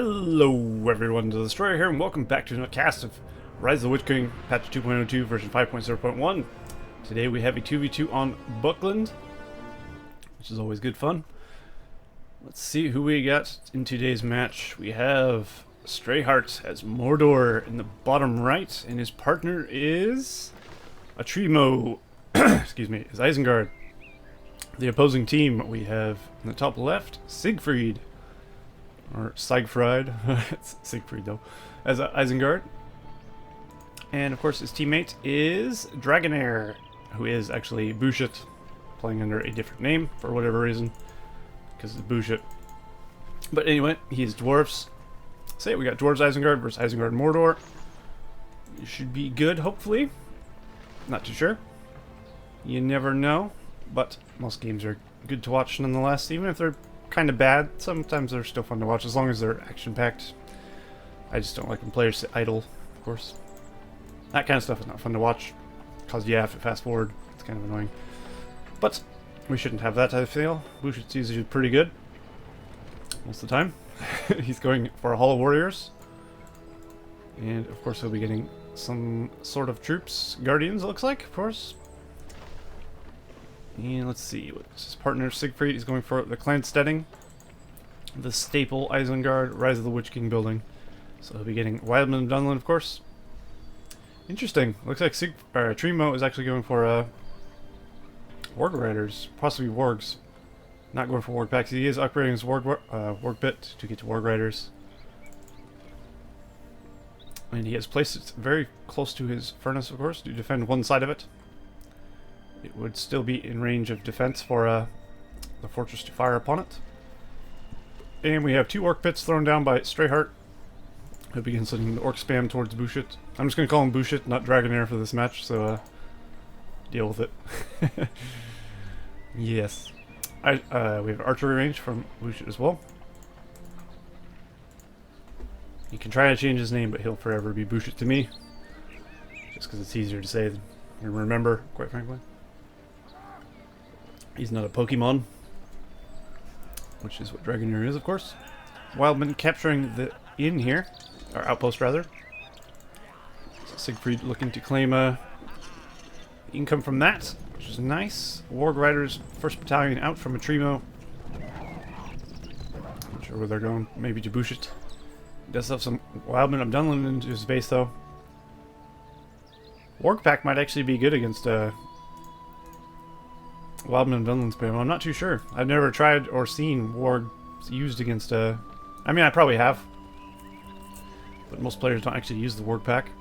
Hello everyone, to the Destroyer here, and welcome back to another cast of Rise of the Witch King, patch 2.02, version 5.0.1. Today we have a 2v2 on Buckland, which is always good fun. Let's see who we got in today's match. We have StrayHeart as Mordor in the bottom right, and his partner is a Trimo, excuse me, is Isengard. The opposing team we have in the top left, Siegfried. Or Siegfried, it's Siegfried though, as Isengard. And of course his teammate is Dragonair, who is actually Bullshit, playing under a different name for whatever reason, because it's Bullshit. But anyway, he's Dwarves. So we got Dwarves Isengard versus Isengard Mordor. It should be good, hopefully. Not too sure. You never know, but most games are good to watch nonetheless, even if they're kind of bad. Sometimes they're still fun to watch as long as they're action-packed. I just don't like when players sit idle, of course. That kind of stuff is not fun to watch because you have to fast forward. It's kind of annoying. But we shouldn't have that, I feel. Bushit's usually pretty good most of the time. He's going for a Hall of Warriors. And of course he'll be getting some sort of troops. Guardians, it looks like, of course. And let's see, what's his partner Siegfried is going for the Clansteading, the staple Isengard Rise of the Witch King building. So he'll be getting Wildman and Dunland, of course. Interesting. Looks like Trimo is actually going for Warg Riders, possibly Wargs. Not going for Warg Packs. He is upgrading his Warg bit to get to Warg Riders. And he has placed it very close to his furnace, of course, to defend one side of it. It would still be in range of defense for the fortress to fire upon it. And we have two orc pits thrown down by StrayHeart, who begins sending the orc spam towards Bullshit. I'm just going to call him Bullshit, not Dragonair for this match, so deal with it. Yes. We have archery range from Bullshit as well. You can try to change his name, but he'll forever be Bullshit to me. Just because it's easier to say than remember, quite frankly. He's not a Pokemon, which is what Dragonair is, of course. Wildman capturing the inn here, or outpost rather. So Siegfried looking to claim income from that, which is nice. Warg Riders, first battalion out from a Trimo. Not sure where they're going, maybe to Bullshit. Does have some Wildman of Dunland into his base though. Warg Pack might actually be good against Wildman and Dunland spam. I'm not too sure. I've never tried or seen Warg used against I mean, I probably have, but most players don't actually use the Warg Pack.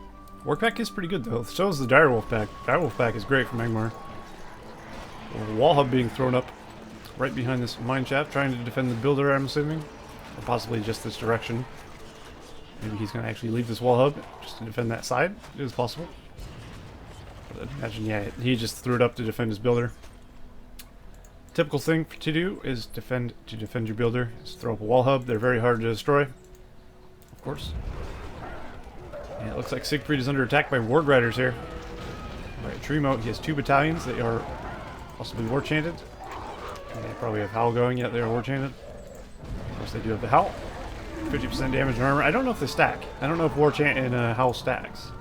Warg Pack is pretty good though. So is the Direwolf Pack. Direwolf Pack is great for Magmar. Wall hub being thrown up right behind this mine shaft, trying to defend the builder, I'm assuming, or possibly just this direction. Maybe he's going to actually leave this wall hub just to defend that side. It is possible. But I'd imagine, yeah, he just threw it up to defend his builder. Typical thing to do is defend your builder. Is throw up a wall hub. They're very hard to destroy, of course. And it looks like Siegfried is under attack by Warg Riders here. Alright, Trimo, he has two battalions. They are possibly war chanted. And they probably have Howl going. Yeah, they are war chanted. Of course, they do have the Howl. 50% damage and armor. I don't know if they stack. I don't know if war chant and Howl stacks.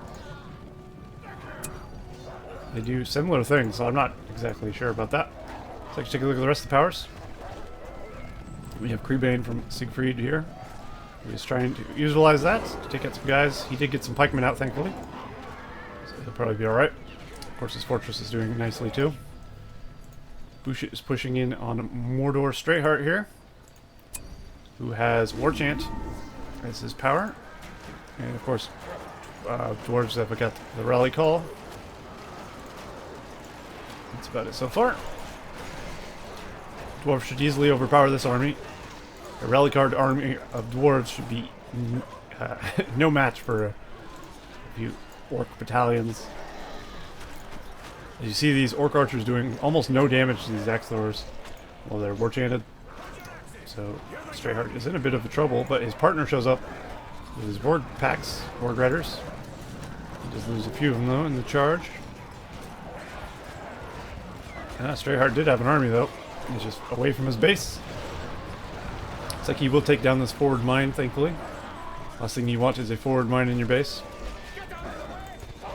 They do similar things, so I'm not exactly sure about that. So let's take a look at the rest of the powers. We have Creebane from Siegfried here. He's trying to utilize that to take out some guys. He did get some pikemen out, thankfully. So he'll probably be alright. Of course, his fortress is doing nicely, too. Bullshit is pushing in on Mordor StrayHeart here, who has War Chant as his power. And, of course, Dwarves have got the Rally Call. That's about it so far. Dwarves should easily overpower this army. A Rally Card army of Dwarves should be no match for a few Orc battalions. As you see, these Orc archers doing almost no damage to these axe throwers while they're war chanted. So StrayHeart is in a bit of trouble, but his partner shows up with his Warg Packs, Warg Riders. He does lose a few of them though in the charge. StrayHeart did have an army though. He's just away from his base. Looks like he will take down this forward mine, thankfully. Last thing you want is a forward mine in your base.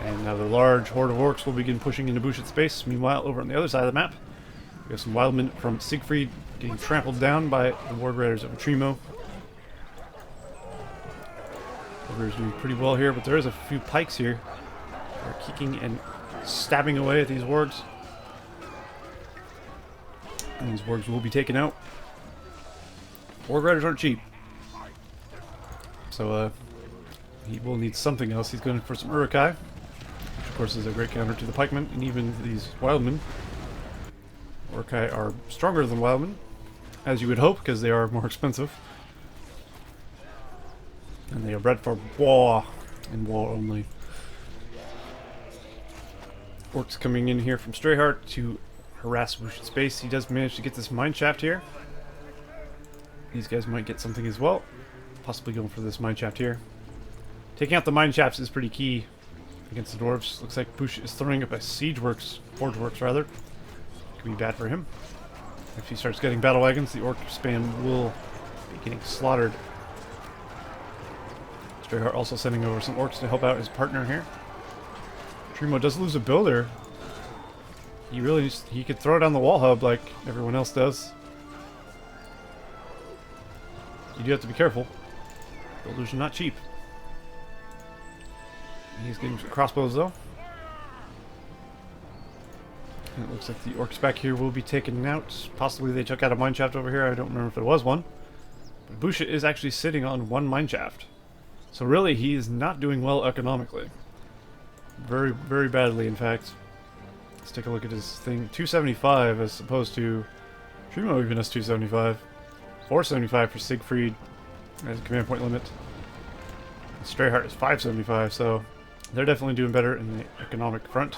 And now the large horde of orcs will begin pushing into Bush's base. Meanwhile, over on the other side of the map, we have some wildmen from Siegfried getting trampled down by the Ward Raiders of Trimo. We're doing pretty well here, but there is a few pikes here. They're kicking and stabbing away at these wargs. And these wargs will be taken out. Ward Raiders aren't cheap. So he will need something else. He's going for some Urukai, which of course is a great counter to the pikemen and even these wildmen. Urukai are stronger than wildmen, as you would hope, because they are more expensive. And they are bred for war, and war only. Orcs coming in here from StrayHeart to harass Bush's base. He does manage to get this mine shaft here. These guys might get something as well. Possibly going for this mine shaft here. Taking out the mine shafts is pretty key against the dwarves. Looks like Bush is throwing up a forge works rather. Could be bad for him. If he starts getting battle wagons, the orc spam will be getting slaughtered. StrayHeart also sending over some orcs to help out his partner here. Trimo does lose a builder. He could throw down the wall hub like everyone else does. You do have to be careful. Builders are not cheap. He's getting some crossbows though. And it looks like the orcs back here will be taken out. Possibly they took out a mine shaft over here. I don't remember if there was one. But Busha is actually sitting on one mine shaft. So really, he is not doing well economically. Very, very badly, in fact. Let's take a look at his thing. 275 as opposed to... Trimo even has 275. 475 for Siegfried as a command point limit. StrayHeart is 575, so they're definitely doing better in the economic front.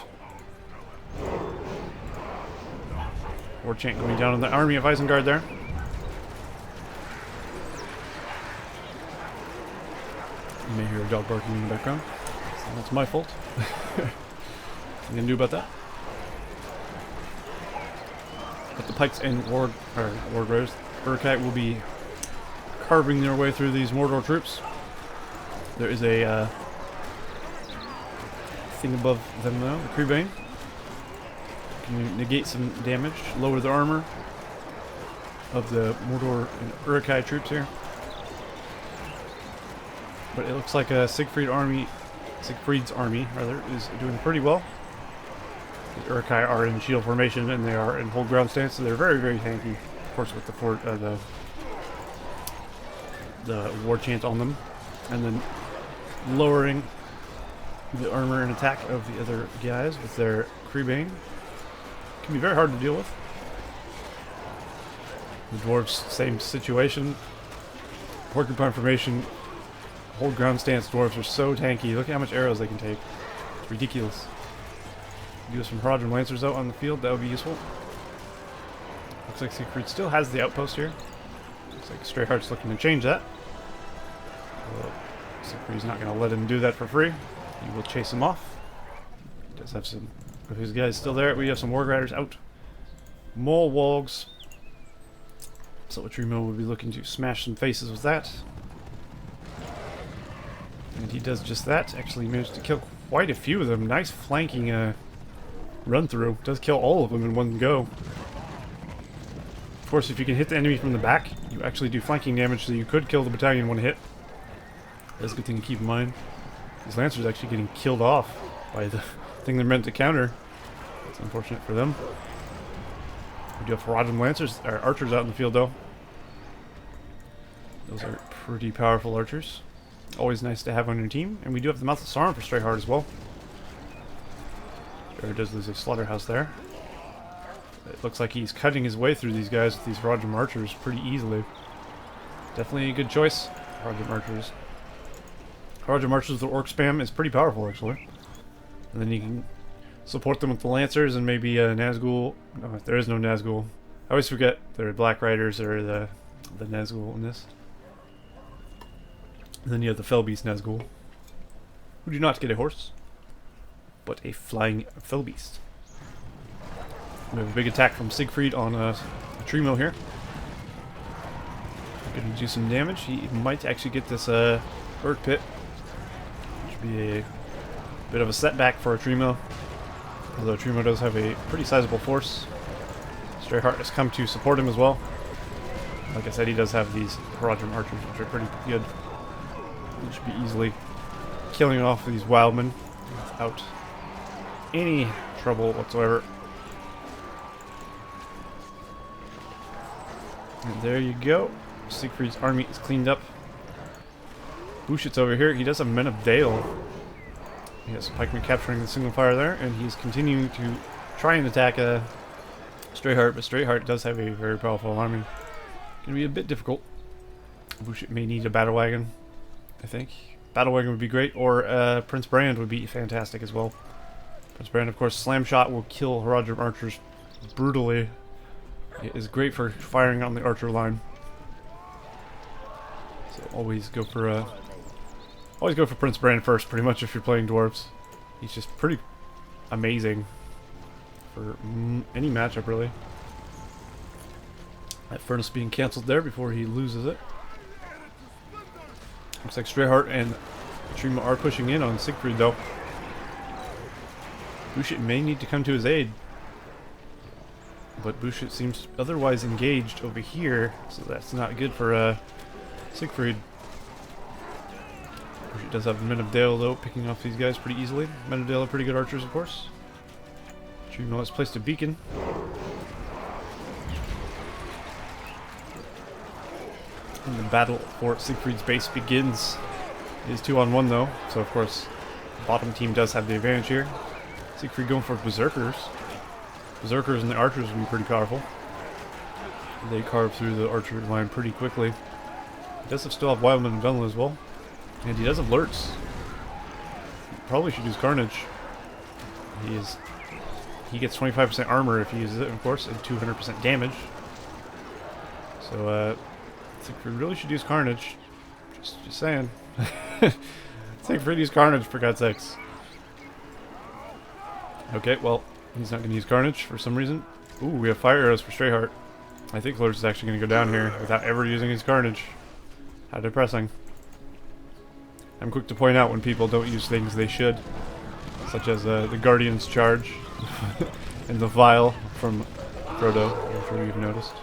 War chant going down on the army of Isengard there. You may hear a dog barking in the background. So that's my fault. Nothing I can do about that. But the pikes and Ward Raiders, Urukai will be carving their way through these Mordor troops. There is a thing above them though, the Creebane. Can negate some damage, lower the armor of the Mordor and Urukai troops here. But it looks like Siegfried's army rather, is doing pretty well. The Urukai are in shield formation and they are in hold ground stance, so they're very, very tanky. Of course, with the war chant on them, and then lowering the armor and attack of the other guys with their Creebane. Can be very hard to deal with. The dwarves, same situation. Porcupine formation. Hold ground stance dwarves are so tanky. Look at how much arrows they can take. It's ridiculous. Do some Haradrim Lancers out on the field, that would be useful. Looks like Siegfried still has the outpost here. Looks like StrayHeart's looking to change that. Well, Siegfried's not going to let him do that for free. He will chase him off. He does have some of his guys still there. We have some Warg Riders out. More Wogs. So Trimo will be looking to smash some faces with that. And he does just that. Actually managed to kill quite a few of them. Nice flanking run through. Does kill all of them in one go. Of course, if you can hit the enemy from the back, you actually do flanking damage, so you could kill the battalion in one hit. That's a good thing to keep in mind. These Lancers actually getting killed off by the thing they're meant to counter. That's unfortunate for them. We do have Haradrim Lancers, or archers out in the field though. Those are pretty powerful archers. Always nice to have on your team. And we do have the Mouth of Sauron for StrayHeart as well. StrayHeart does lose a slaughterhouse there. It looks like he's cutting his way through these guys with these Haradrim archers pretty easily. Definitely a good choice. Haradrim archers. Haradrim archers with the orc spam is pretty powerful actually. And then you can support them with the Lancers and maybe Nazgul. No, there is no Nazgul. I always forget there are Black Riders or the Nazgul in this. And then you have the Fellbeast Nazgul, who do not get a horse, but a flying Fellbeast. We have a big attack from Siegfried on Trimo here. Going to do some damage. He might actually get this Urk Pit. Should be a bit of a setback for a Trimo, although Trimo does have a pretty sizable force. StrayHeart has come to support him as well. Like I said, he does have these Haradrim archers, which are pretty good. He should be easily killing off these wildmen without any trouble whatsoever. And there you go. Siegfried's army is cleaned up. Bushit's over here. He does have Men of Dale. He has pikemen capturing the single fire there, and he's continuing to try and attack StrayHeart, but StrayHeart does have a very powerful army. Gonna be a bit difficult. Bushit may need a battle wagon, I think. Battle wagon would be great, or Prince Brand would be fantastic as well. Prince Brand, of course, slam shot will kill Haradrim archers brutally. It is great for firing on the archer line. So always go for Prince Brand first, pretty much, if you're playing dwarves. He's just pretty amazing for any matchup, really. That furnace being cancelled there before he loses it. Looks like StrayHeart and Trimo are pushing in on Siegfried, though. Bushit may need to come to his aid, but Bushit seems otherwise engaged over here, so that's not good for Siegfried. Bushit does have Men of Dale, though, picking off these guys pretty easily. Men of Dale are pretty good archers, of course. Trimo has placed a beacon. And the battle for Siegfried's base begins. It is 2-on-1 though, so of course the bottom team does have the advantage here. Siegfried going for Berserkers. Berserkers and the archers will be pretty powerful. They carve through the archer line pretty quickly. He does still have Wildman and Gunla as well. And he does have Lurtz. He probably should use Carnage. He gets 25% armor if he uses it, of course, and 200% damage. So Siegfried really should use Carnage. Just saying. Siegfried use Carnage, for God's sakes. Okay, well, he's not going to use Carnage for some reason. Ooh, we have fire arrows for StrayHeart. I think Lurtz is actually going to go down here without ever using his Carnage. How depressing. I'm quick to point out when people don't use things they should, such as the Guardian's Charge and the Vial from Frodo, I'm sure you've noticed.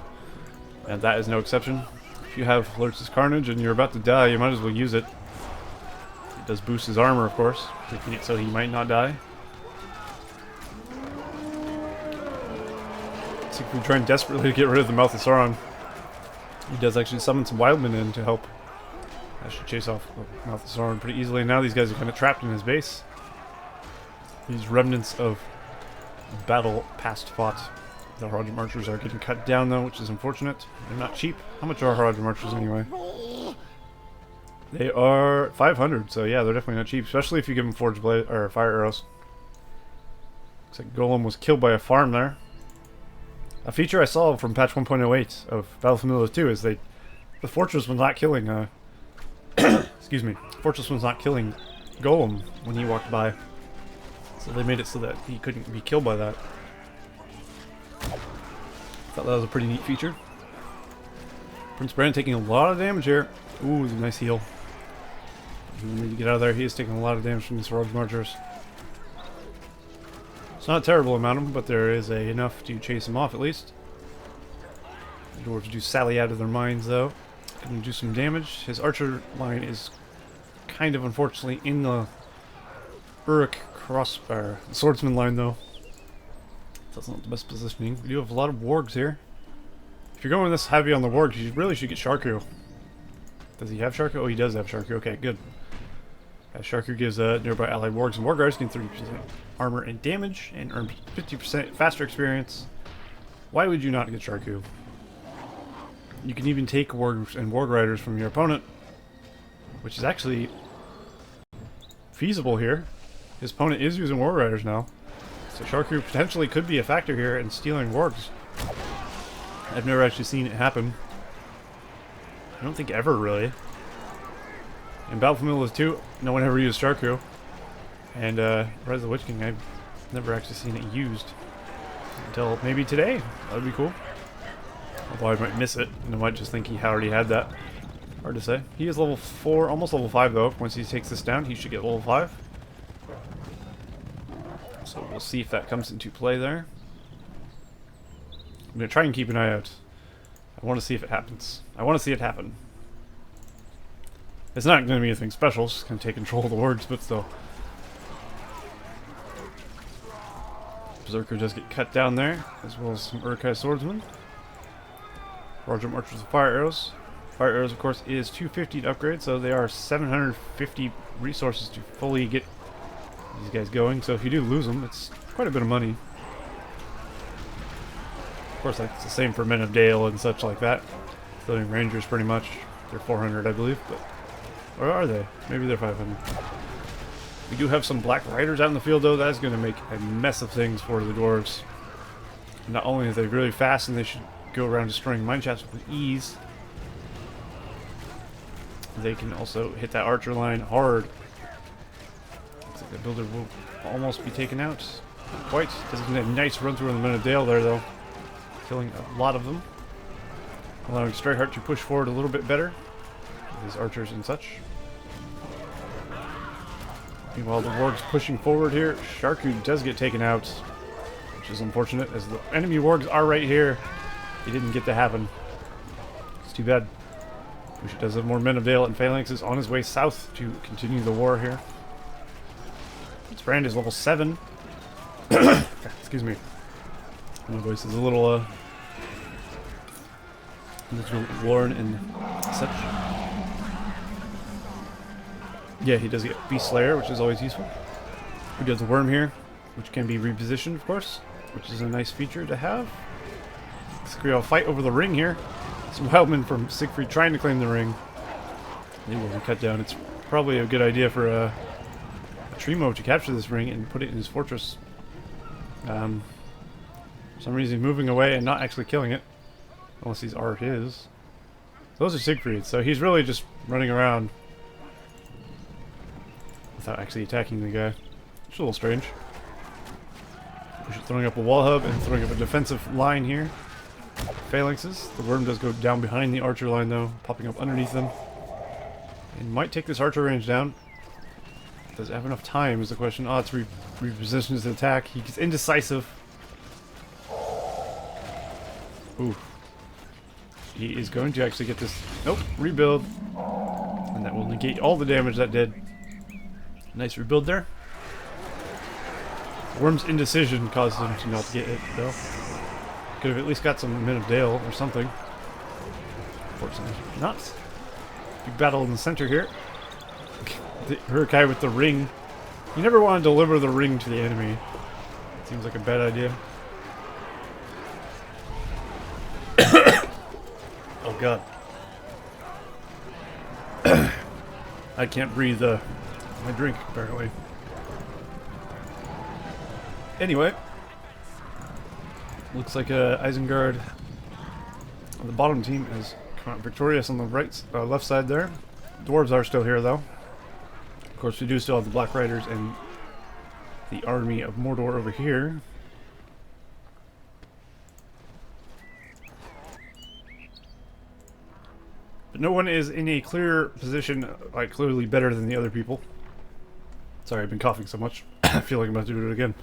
And that is no exception. If you have Lurtz's Carnage and you're about to die, you might as well use it. It does boost his armor, of course, making it so he might not die. Siegfried trying desperately to get rid of the Mouth of Sauron. He does actually summon some Wildmen in to help. I should chase off the Mouth of Sauron pretty easily. Now these guys are kind of trapped in his base. These remnants of battle past fought. The Haradrim archers are getting cut down though, which is unfortunate. They're not cheap. How much are Haradrim archers anyway? They are 500, so yeah, they're definitely not cheap, especially if you give them forge blade or fire arrows. Looks like Golem was killed by a farm there. A feature I saw from patch 1.08 of Battlefield Middle 2 is the fortress was not killing excuse me. Fortress was not killing Golem when he walked by. So they made it so that he couldn't be killed by that. Thought that was a pretty neat feature. Prince Brand taking a lot of damage here. Ooh, nice heal. We need to get out of there. He is taking a lot of damage from these Haradrim archers. It's not a terrible amount of them, but there is enough to chase him off at least. The dwarves do sally out of their minds though. Gonna do some damage. His archer line is kind of unfortunately in the Uruk crossbar. The swordsman line though. That's not the best positioning. We do have a lot of wargs here. If you're going this heavy on the wargs, you really should get Sharku. Does he have Sharku? Oh, he does have Sharku. Okay, good. Sharku gives nearby allied wargs and warguards gain 30% armor and damage and earn 50% faster experience. Why would you not get Sharku? You can even take wargs and warg riders from your opponent, which is actually feasible here. His opponent is using warg riders now. So Sharku potentially could be a factor here in stealing wargs. I've never actually seen it happen. I don't think ever, really. In Battlefield Middle 2, no one ever used Sharku. And Rise of the Witch King, I've never actually seen it used. Until maybe today. That would be cool. Although I might miss it, and I might just think he already had that. Hard to say. He is level 4, almost level 5 though. Once he takes this down, he should get level 5. So we'll see if that comes into play there. I'm going to try and keep an eye out. I want to see if it happens. I want to see it happen. It's not going to be anything special, it's just going to take control of the wards, but still. Berserker does get cut down there, as well as some Urkai swordsmen. Larger archers with fire arrows. Fire arrows, of course, is 250 to upgrade, so they are 750 resources to fully get these guys going. So if you do lose them, it's quite a bit of money. Of course, like, it's the same for Men of Dale and such like that. Including Rangers, pretty much. They're 400, I believe, but... Or are they? Maybe they're 500. We do have some Black Riders out in the field, though. That is going to make a mess of things for the Dwarves. Not only are they really fast, and they should go around destroying mine shafts with ease, they can also hit that archer line hard. Looks like the builder will almost be taken out. Not quite. Does a nice run through on the Men of Dale there, though. Killing a lot of them. Allowing StrayHeart to push forward a little bit better with his archers and such. Meanwhile, the warg's pushing forward here. Sharku does get taken out, which is unfortunate, as the enemy wargs are right here. It didn't get to happen. It's too bad. Busha does have more Men of Dale, and Phalanx is on his way south to continue the war here. Its brand is level 7. Excuse me. My voice is a little worn and such. Yeah, he does get Beast Slayer, which is always useful. We do have the Worm here, which can be repositioned, of course, which is a nice feature to have. Skrill fight over the ring here. Some wildmen from Siegfried trying to claim the ring. They will be cut down. It's probably a good idea for a Trimo to capture this ring and put it in his fortress. For some reason, moving away and not actually killing it. Unless these are his. Those are Siegfried, so he's really just running around without actually attacking the guy. It's a little strange. We're throwing up a wall hub and throwing up a defensive line here. Phalanxes. The worm does go down behind the archer line, though, popping up underneath them. And might take this archer range down. Does it have enough time is the question. Oh, it's repositions his attack. He gets indecisive. Ooh. He is going to actually get this... Nope, rebuild. And that will negate all the damage that did. Nice rebuild there. Worm's indecision caused him to not get it, though. Could have at least got some Men of Dale or something. Unfortunately, not. Big battle in the center here. The Urkai with the ring. You never want to deliver the ring to the enemy. Seems like a bad idea. Oh god. I can't breathe my drink, apparently. Anyway. Looks like Isengard on the bottom team has come out victorious on the left side there. Dwarves are still here, though. Of course, we do still have the Black Riders and the army of Mordor over here. But no one is in a clear position, like clearly better than the other people. Sorry, I've been coughing so much. I feel like I'm about to do it again.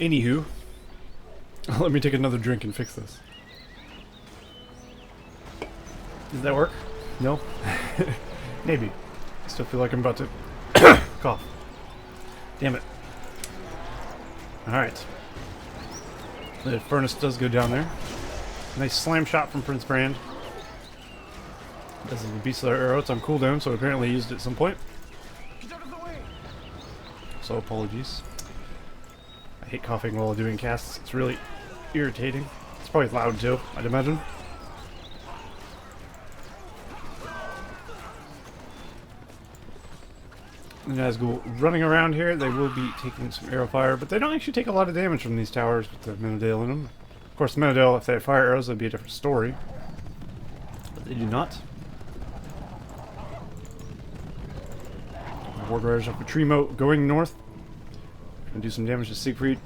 Anywho, let me take another drink and fix this. Does that work? No? Maybe. I still feel like I'm about to cough. Damn it. Alright. The furnace does go down there. Nice slam shot from Prince Brand. This is the Beast Slayer arrow. It's on cooldown, so apparently he used it at some point. So apologies. I hate coughing while doing casts. It's really irritating. It's probably loud too, I'd imagine. The Nazgul running around here, they will be taking some arrow fire, but they don't actually take a lot of damage from these towers with the Men of Dale in them. Of course, the Men of Dale, if they had fire arrows, that'd be a different story. But they do not. The Ward Riders off of Trimo going north. Gonna do some damage to Siegfried.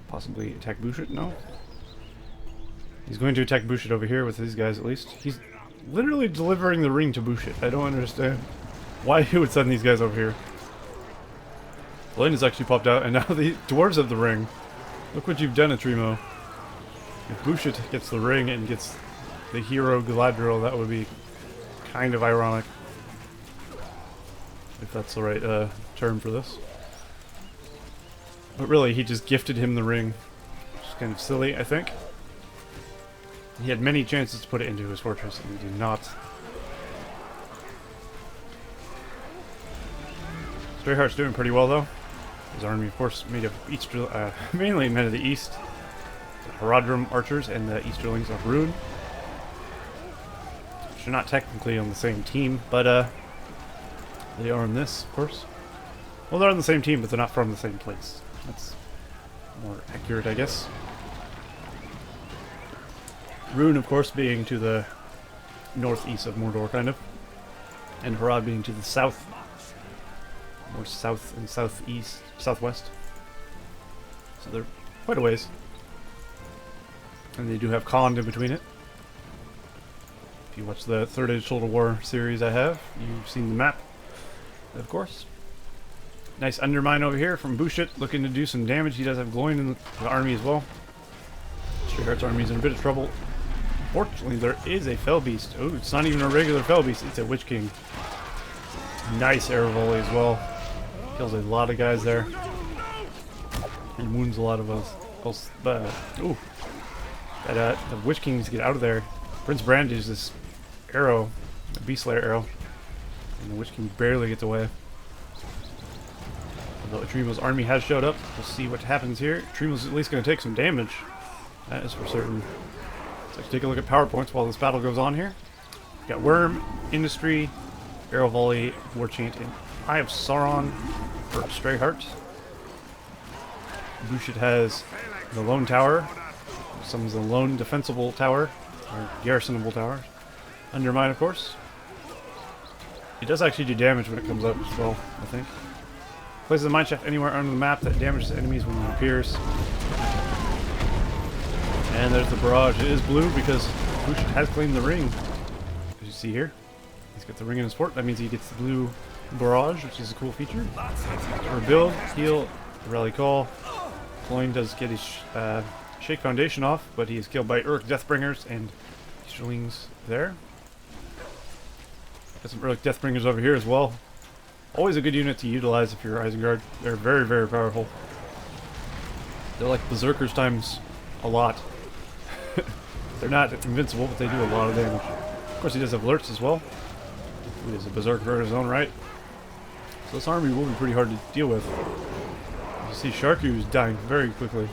Possibly attack Busha? No. He's going to attack Bushit over here with these guys at least. He's literally delivering the ring to Bushit. I don't understand why he would send these guys over here. Blaine has actually popped out, and now the dwarves have the ring. Look what you've done, Atrimo. If Bushit gets the ring and gets the hero Galadriel, that would be kind of ironic. If that's the right term for this. But really, he just gifted him the ring. Which is kind of silly, I think. He had many chances to put it into his fortress, and he did not. StrayHeart's doing pretty well, though. His army, of course, made of mainly men of the East. The Haradrim archers and the Easterlings of Rune. Which are not technically on the same team, but they are in this, of course. Well, they're on the same team, but they're not from the same place. That's more accurate, I guess. Rune, of course, being to the northeast of Mordor, kind of. And Harad being to the south. More south and southeast, southwest. So they're quite a ways. And they do have Khand in between it. If you watch the Third Age Total War series I have, you've seen the map, of course. Nice undermine over here from Bushit, looking to do some damage. He does have Gloin in the army as well. StrayHeart's army is in a bit of trouble. Fortunately, there is a Fell Beast. Oh, it's not even a regular Fell Beast, it's a Witch King. Nice arrow volley as well. Kills a lot of guys there. And wounds a lot of us. Ooh. The Witch King needs to get out of there. Prince Brand uses this arrow, a Beast Slayer arrow. And the Witch King barely gets away. Although Atrimo's army has showed up. We'll see what happens here. Atrimo's at least going to take some damage. That is for certain. Let's take a look at power points while this battle goes on here. We've got Worm, Industry, Arrow Volley, War Chant, and Eye of Sauron for StrayHeart. Bushit has the Lone Tower. Some's the Lone Defensible Tower, or Garrisonable Tower. Undermine, of course. It does actually do damage when it comes up as well, I think. Places a mineshaft anywhere on the map that damages enemies when it appears. And there's the barrage. It is blue because Bushit has claimed the ring. As you see here, he's got the ring in his fort. That means he gets the blue barrage, which is a cool feature. Rebuild, heal, rally call. Gloin does get his Shake Foundation off, but he is killed by Uruk Deathbringers and Easterlings there. Got some Uruk Deathbringers over here as well. Always a good unit to utilize if you're Isengard. They're very, very powerful. They're like Berserkers times a lot. They're not invincible, but they do a lot of damage. Of course, he does have alerts as well. He is a Berserker in his own right. So this army will be pretty hard to deal with. You see Sharku is dying very quickly.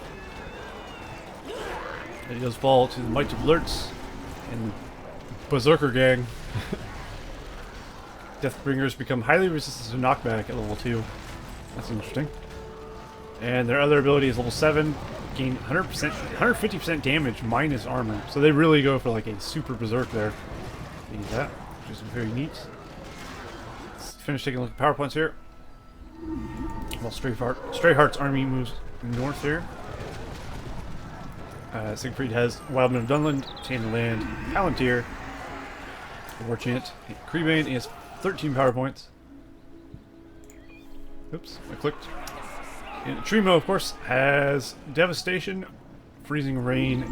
And he does fall to the might of alerts and Berserker gang. Deathbringers become highly resistant to knockback at level 2. That's interesting. And their other ability is level 7. Gain 100%, 150% damage minus armor. So they really go for like a super berserk there. Use that, which is very neat. Let's finish taking a look at power points here. While StrayHeart's army moves north here. Siegfried has Wildman of Dunland, Chain of Land, Palantir, War Chant, Creebane. He has 13 power points. Oops, I clicked. And Trimo, of course, has Devastation, Freezing Rain,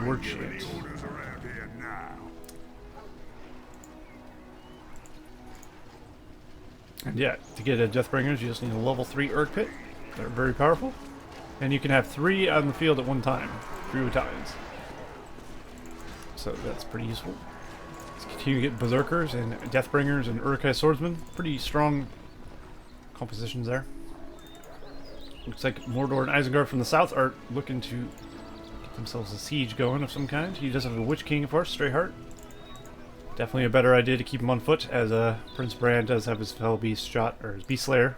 War Chant. And yeah, to get a Deathbringers, you just need a level 3 Urk Pit. They're very powerful. And you can have 3 on the field at one time. 3 battalions. So that's pretty useful. Let's continue to get Berserkers and Deathbringers and Uruk-hai Swordsmen. Pretty strong compositions there. Looks like Mordor and Isengard from the south are looking to get themselves a siege going of some kind. He does have a Witch King, of course, StrayHeart. Definitely a better idea to keep him on foot, as Prince Brand does have his Fell Beast shot, or his Beast Slayer,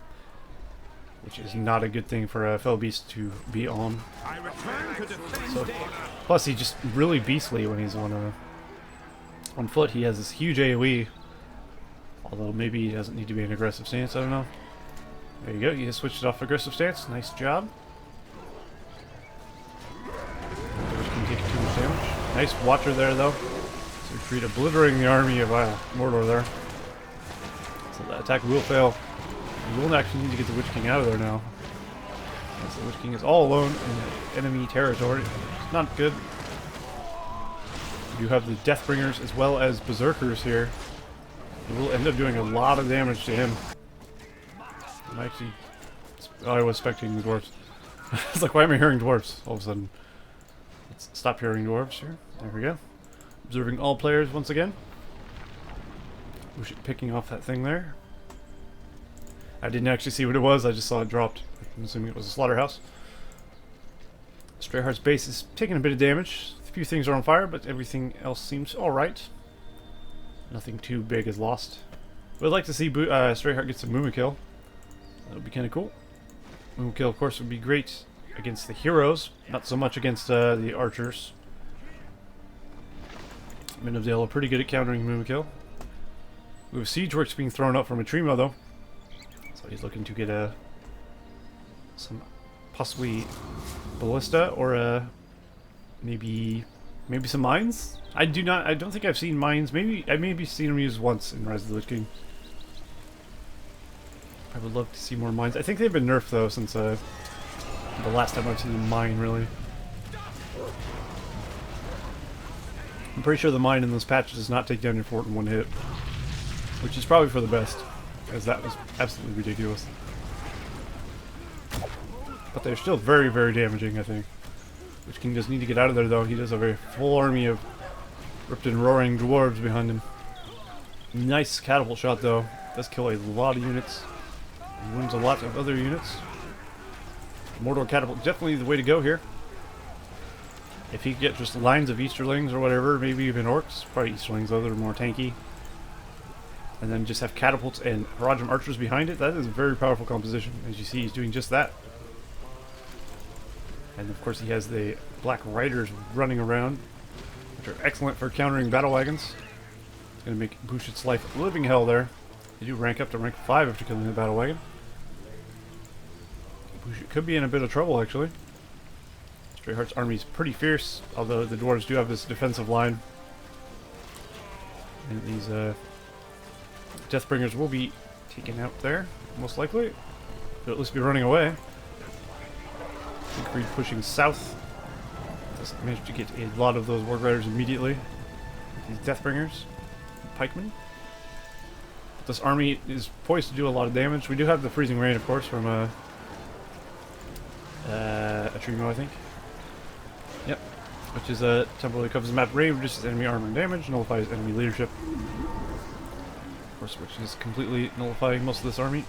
which is not a good thing for a Fell Beast to be on. So, plus, he's just really beastly when he's on foot. He has this huge AoE, although maybe he doesn't need to be an aggressive stance. I don't know. There you go. You just switched it off aggressive stance. Nice job. Which can take too much damage. Nice watcher there, though. Siegfried obliterating the army of Mordor there. So the attack will fail. We will actually need to get the Witch King out of there now. As the Witch King is all alone in enemy territory. It's not good. You have the Deathbringers as well as Berserkers here. It will end up doing a lot of damage to him. I was spectating the dwarves. It's like, why am I hearing dwarves all of a sudden? Let's stop hearing dwarves here. There we go. Observing all players once again. Picking off that thing there. I didn't actually see what it was, I just saw it dropped. I'm assuming it was a slaughterhouse. StrayHeart's base is taking a bit of damage. A few things are on fire, but everything else seems alright. Nothing too big is lost. But I'd like to see StrayHeart get some Moo kill. That would be kind of cool. Moo kill, of course, would be great against the heroes, not so much against the archers. Men of Dale are pretty good at countering Moo kill. We have siege works being thrown up from a Trimo, though. So he's looking to get some possibly ballista or maybe some mines. I don't think I've seen mines. I maybe seen them used once in Rise of the Lich King. I would love to see more mines. I think they've been nerfed though since the last time I've seen a mine, really. I'm pretty sure the mine in this patch does not take down your fort in one hit, which is probably for the best, as that was absolutely ridiculous. But they're still very, very damaging, I think. Witch King does need to get out of there, though. He does have a full army of ripped and roaring dwarves behind him. Nice catapult shot, though. Does kill a lot of units. He wounds a lot of other units. Mordor catapult definitely the way to go here. If he could get just lines of Easterlings or whatever, maybe even orcs. Probably Easterlings, though, they're more tanky. And then just have catapults and Haradrim archers behind it. That is a very powerful composition. As you see, he's doing just that. And of course he has the Black Riders running around, which are excellent for countering battle wagons. It's going to make Bushit's life a living hell there. They do rank up to rank 5 after killing the battle wagon. Bushit could be in a bit of trouble, actually. StrayHeart's army is pretty fierce, although the dwarves do have this defensive line. And these Deathbringers will be taken out there, most likely. They'll at least be running away. Siegfried pushing south. Does manage to get a lot of those Warg Riders immediately. These Deathbringers. Pikemen. This army is poised to do a lot of damage. We do have the Freezing Rain, of course, from a Trimo, I think. Yep. Which is temporarily covers the map raid, reduces enemy armor and damage, nullifies enemy leadership. Of course, which is completely nullifying most of this army.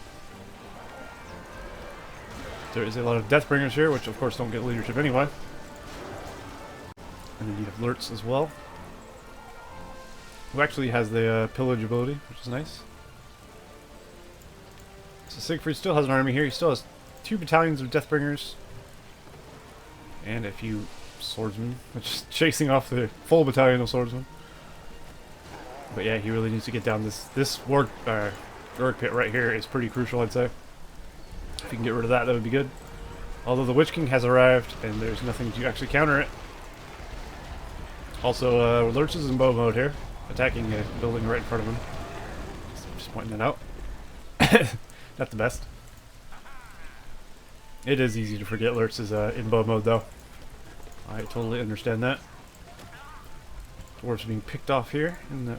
There is a lot of Deathbringers here, which of course don't get leadership anyway. And then you have Lurtz as well, who actually has the pillage ability, which is nice. So Siegfried still has an army here. He still has 2 battalions of Deathbringers and a few swordsmen, which is chasing off the full battalion of swordsmen. But yeah, he really needs to get down this Warg pit right here is pretty crucial, I'd say. If you can get rid of that, that would be good. Although the Witch King has arrived, and there's nothing to actually counter it. Also, Lurtz is in bow mode here, attacking a building right in front of him. Just pointing that out. Not the best. It is easy to forget Lurtz is in bow mode, though. I totally understand that. Dwarves are being picked off here in the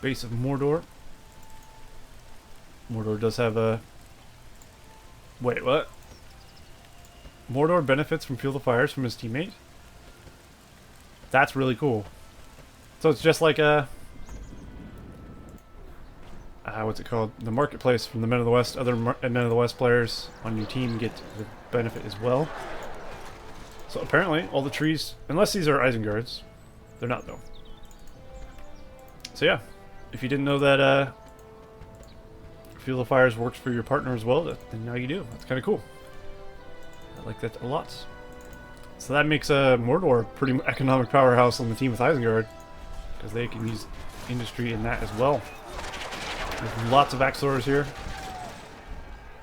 base of Mordor. Mordor does have a... Wait, what? Mordor benefits from Fuel the Fires from his teammate? That's really cool. So it's just like what's it called? The Marketplace from the Men of the West. Other Men of the West players on your team get the benefit as well. So apparently, all the trees, unless these are Isengards, they're not though. So yeah, if you didn't know that Fuel the Fires works for your partner as well, then now you do. That's kind of cool. I like that a lot. So that makes Mordor a pretty economic powerhouse on the team with Isengard, because they can use industry in that as well. There's lots of Axlors here.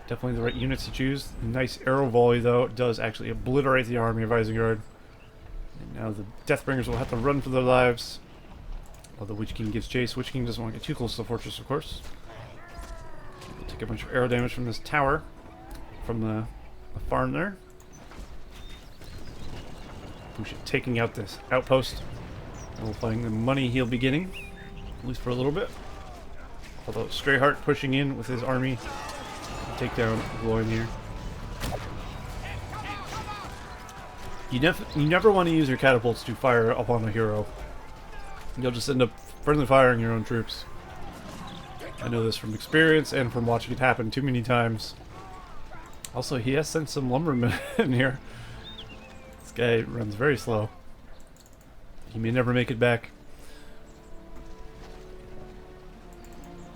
Definitely the right units to choose. Nice arrow volley, though, does actually obliterate the army of Isengard. And now the Deathbringers will have to run for their lives. While the Witch King gives chase. Witch King doesn't want to get too close to the fortress, of course. We'll take a bunch of arrow damage from this tower. From the farm there. Bullshit, taking out this outpost. Nullifying the money he'll be getting. At least for a little bit. Although StrayHeart pushing in with his army. Take down Gloin here. You never want to use your catapults to fire upon a hero. You'll just end up friendly firing your own troops. I know this from experience and from watching it happen too many times. Also, he has sent some lumbermen in here. This guy runs very slow. He may never make it back.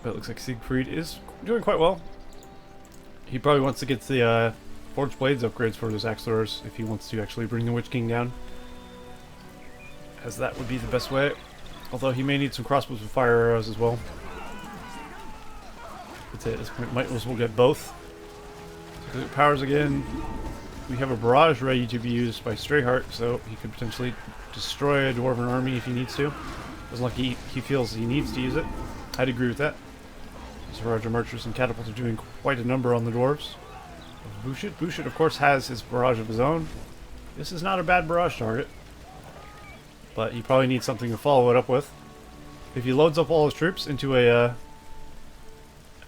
But it looks like Siegfried is doing quite well. He probably wants to get the Forged Blades upgrades for those axe throwers if he wants to actually bring the Witch King down. As that would be the best way. Although he may need some crossbows with fire arrows as well. I'd say at this point might as well get both. So powers again. We have a barrage ready to be used by StrayHeart, so he could potentially destroy a Dwarven army if he needs to. As long as he feels he needs to use it. I'd agree with that. His barrage of archers and catapults are doing quite a number on the Dwarves. Bushit, of course, has his barrage of his own. This is not a bad barrage target. But he probably needs something to follow it up with. If he loads up all his troops into a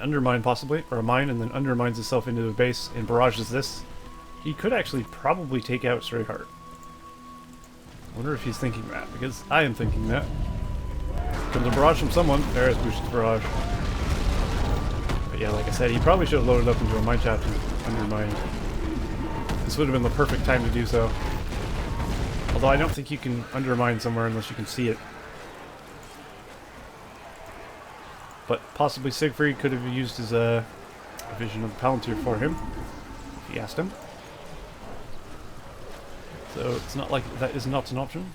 undermine possibly, or a mine, and then undermines himself into the base and barrages this, he could actually probably take out StrayHeart. I wonder if he's thinking that, because I am thinking that. Comes a barrage from someone. There's Bushit's barrage. But yeah, like I said, he probably should have loaded up into a mine shaft and undermined. This would have been the perfect time to do so. Although I don't think you can undermine somewhere unless you can see it. But possibly Siegfried could have used his vision of the Palantir for him, if he asked him. So it's not like that is not an option.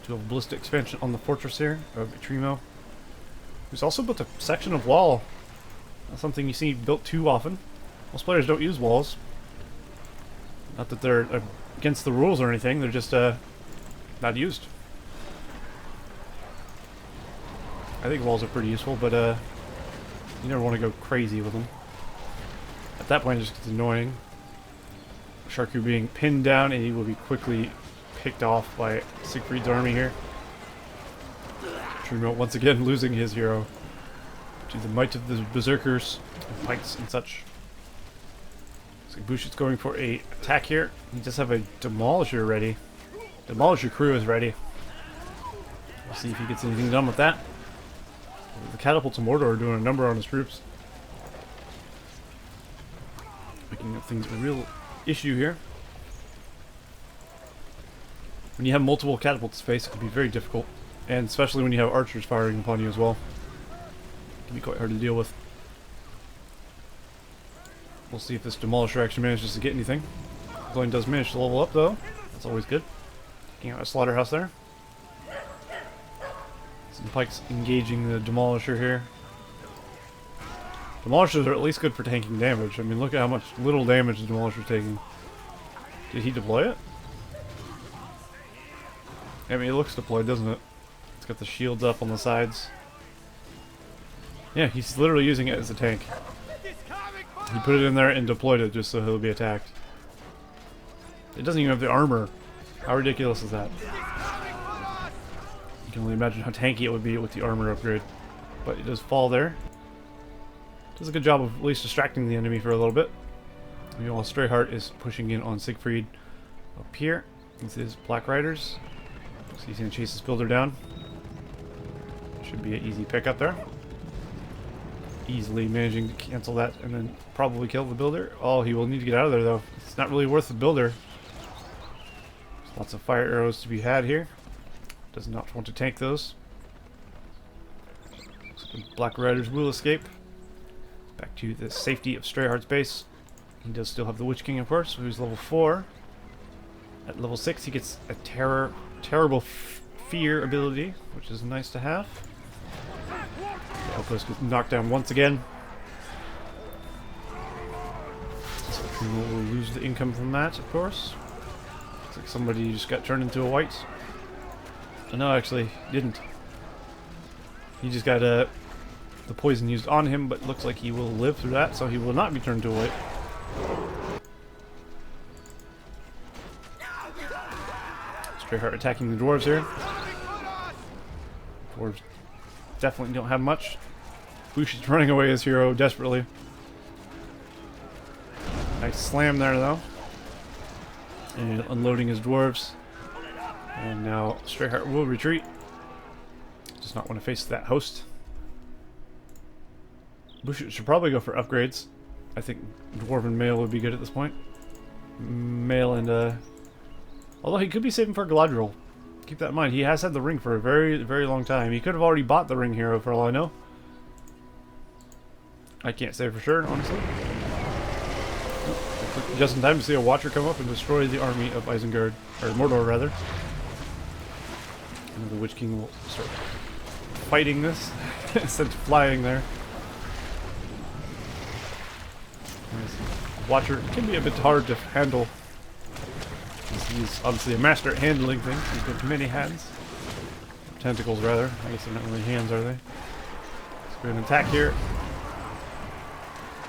To have a ballistic expansion on the fortress here of Trimo. There's also built a section of wall. Not something you see built too often. Most players don't use walls. Not that they're against the rules or anything, they're just not used. I think walls are pretty useful, but you never want to go crazy with them. At that point it just gets annoying. Sharku being pinned down, and he will be quickly picked off by Siegfried's army here. Trimo once again losing his hero to the might of the berserkers and pikes and such. So Bushit's going for a attack here. He does have a demolisher ready. Demolisher crew is ready. We'll see if he gets anything done with that. The catapults of Mordor are doing a number on his troops. Making things a real issue here. When you have multiple catapults to face, it can be very difficult. And especially when you have archers firing upon you as well. It can be quite hard to deal with. We'll see if this demolisher actually manages to get anything. Buckland does manage to level up though. That's always good. Taking out a slaughterhouse there. Some pikes engaging the demolisher here. Demolishers are at least good for tanking damage. I mean, look at how much little damage the demolisher's taking. Did he deploy it? I mean, it looks deployed, doesn't it? It's got the shields up on the sides. Yeah, he's literally using it as a tank. He put it in there and deployed it just so he'll be attacked. It doesn't even have the armor. How ridiculous is that? You can only imagine how tanky it would be with the armor upgrade. But it does fall there. Does a good job of at least distracting the enemy for a little bit. Meanwhile, StrayHeart is pushing in on Siegfried up here with his Black Riders. So he's going to chase his builder down. Should be an easy pick up there. Easily managing to cancel that and then probably kill the builder. Oh, he will need to get out of there though. It's not really worth the builder. There's lots of fire arrows to be had here. Does not want to tank those. So the Black Riders will escape. Back to the safety of StrayHeart's base. He does still have the Witch King, of course, who's level 4. At level 6, he gets a terrible fear ability, which is nice to have. The outpost gets knocked down once again. So we will lose the income from that, of course. Looks like somebody just got turned into a white. No, actually, didn't. He just got the poison used on him, but looks like he will live through that, so he will not be turned to a white. StrayHeart attacking the dwarves here. Dwarves definitely don't have much. Bush's running away his hero desperately. Nice slam there though. And unloading his dwarves. And now StrayHeart will retreat. Does not want to face that host. Bush should probably go for upgrades. I think Dwarven Mail would be good at this point. Mail and although he could be saving for Galadriel. Keep that in mind. He has had the ring for a very, very long time. He could have already bought the ring hero for all I know. I can't say for sure, honestly. Just in time to see a Watcher come up and destroy the army of Isengard, or Mordor rather. And the Witch King will start fighting this instead of flying there. Watcher can be a bit hard to handle. He's obviously a master at handling things. He's got many hands. Tentacles, rather. I guess they're not really hands, are they? Let's go ahead and attack here.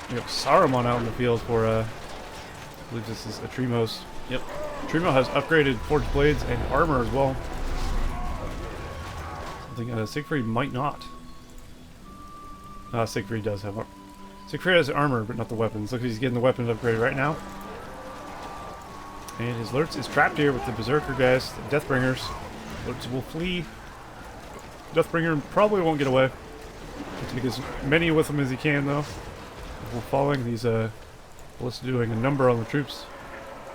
We have Saruman out in the field for, I believe this is Atremos. Yep. Atremo has upgraded forged blades and armor as well. Something Siegfried might not. Siegfried does have armor. Siegfried has armor, but not the weapons. Looks like he's getting the weapons upgraded right now. And his Lurtz is trapped here with the Berserker guys, the Deathbringers. Lurtz will flee. Deathbringer probably won't get away. Take as many with him as he can, though. Before falling, he's doing a number on the troops.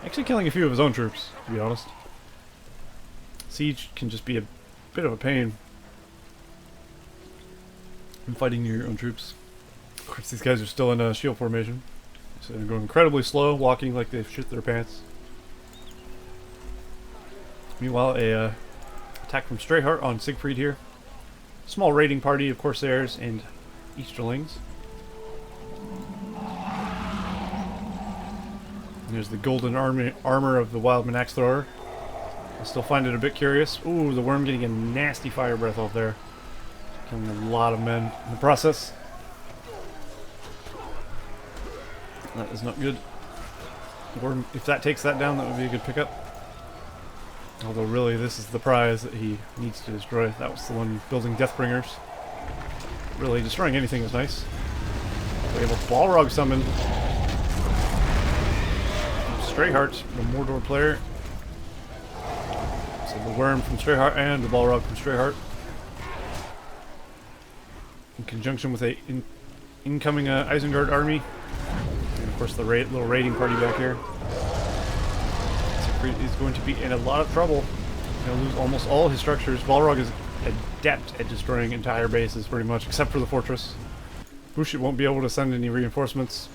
Actually killing a few of his own troops, to be honest. Siege can just be a bit of a pain in fighting your own troops. Of course, these guys are still in a shield formation. So they're going incredibly slow, walking like they've shit their pants. Meanwhile, a attack from StrayHeart on Siegfried here. Small raiding party of Corsairs and Easterlings. And there's the golden armor of the Wildman Axe Thrower. I still find it a bit curious. Ooh, the worm getting a nasty fire breath off there. Killing a lot of men in the process. That is not good. Worm, if that takes that down, that would be a good pickup. Although really, this is the prize that he needs to destroy. That was the one building Deathbringers. Really, destroying anything is nice. We have a Balrog summon. StrayHeart, the Mordor player. So the worm from StrayHeart and the Balrog from StrayHeart. In conjunction with a incoming Isengard army. And of course the little raiding party back here. Is going to be in a lot of trouble. He'll lose almost all his structures. Balrog is adept at destroying entire bases, pretty much, except for the fortress. Bush won't be able to send any reinforcements.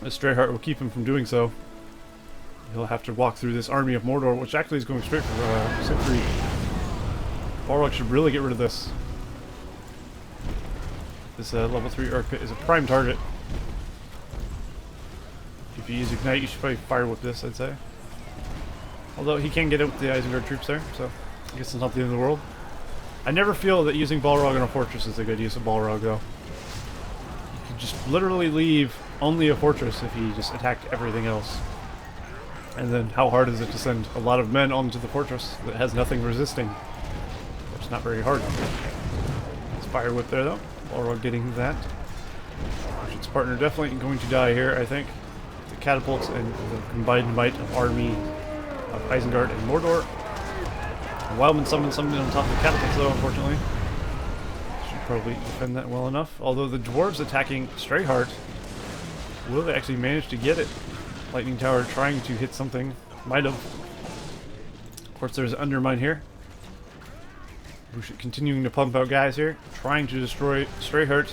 StrayHeart will keep him from doing so. He'll have to walk through this army of Mordor, which actually is going straight for Siegfried. Balrog should really get rid of this. This level 3 Arc Pit is a prime target. If you use Ignite, you should probably fire whip this, I'd say. Although he can get out with the Isengard troops there, so I guess it's not the end of the world. I never feel that using Balrog on a fortress is a good use of Balrog, though. You could just literally leave only a fortress if he just attacked everything else. And then how hard is it to send a lot of men onto the fortress that has nothing resisting? It's not very hard. Nice fire whip there, though. Balrog getting that. His partner definitely going to die here, I think. The catapults and the combined might of army of Isengard and Mordor. The Wildman summoned something on top of the catapults, though, unfortunately. Should probably defend that well enough. Although the dwarves attacking StrayHeart, will they actually manage to get it? Lightning Tower trying to hit something. Might have. Of course, there's an undermine here. Bush continuing to pump out guys here, trying to destroy StrayHeart.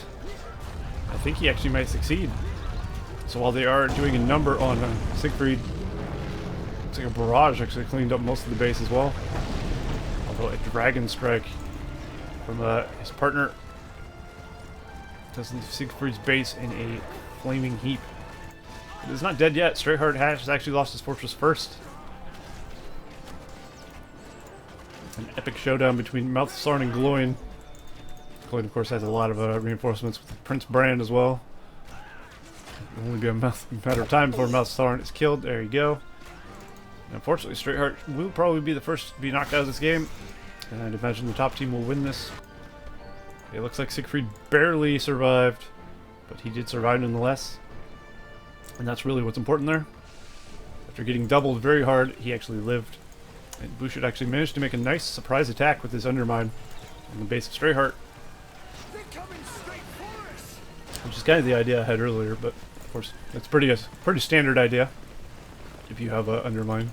I think he actually might succeed. So while they are doing a number on Siegfried, looks like a barrage actually cleaned up most of the base as well. Although a dragon strike from his partner does leave Siegfried's base in a flaming heap. It is not dead yet. StrayHeart has actually lost his fortress first. An epic showdown between Malthasarn and Gloin. Gloin, of course, has a lot of reinforcements with Prince Brand as well. It'll only be a matter of time before Malthasarn is killed. There you go. And unfortunately, StrayHeart will probably be the first to be knocked out of this game. And I'd imagine the top team will win this. It looks like Siegfried barely survived, but he did survive nonetheless. And that's really what's important there. After getting doubled very hard, he actually lived. And Bushit actually managed to make a nice surprise attack with his undermine on the base of StrayHeart. Which is kind of the idea I had earlier, but of course, it's a pretty standard idea. If you have an undermine,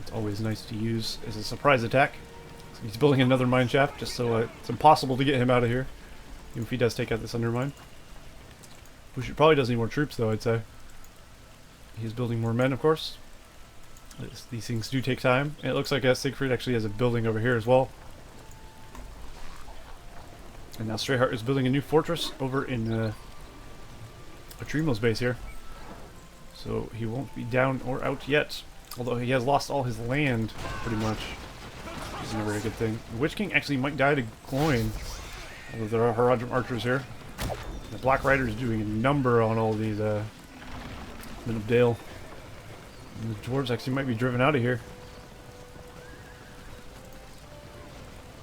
it's always nice to use as a surprise attack. So he's building another mine shaft just so it's impossible to get him out of here, even if he does take out this undermine. Bushit probably does need more troops though, I'd say. He's building more men, of course. These things do take time. And it looks like Siegfried actually has a building over here as well. And now StrayHeart is building a new fortress over in Atrimo's base here. So he won't be down or out yet. Although he has lost all his land, pretty much. Which is never a good thing. The Witch King actually might die to Gloin. Although there are Haradrim archers here. The Black Rider is doing a number on all these Men of Dale. And the Dwarves actually might be driven out of here.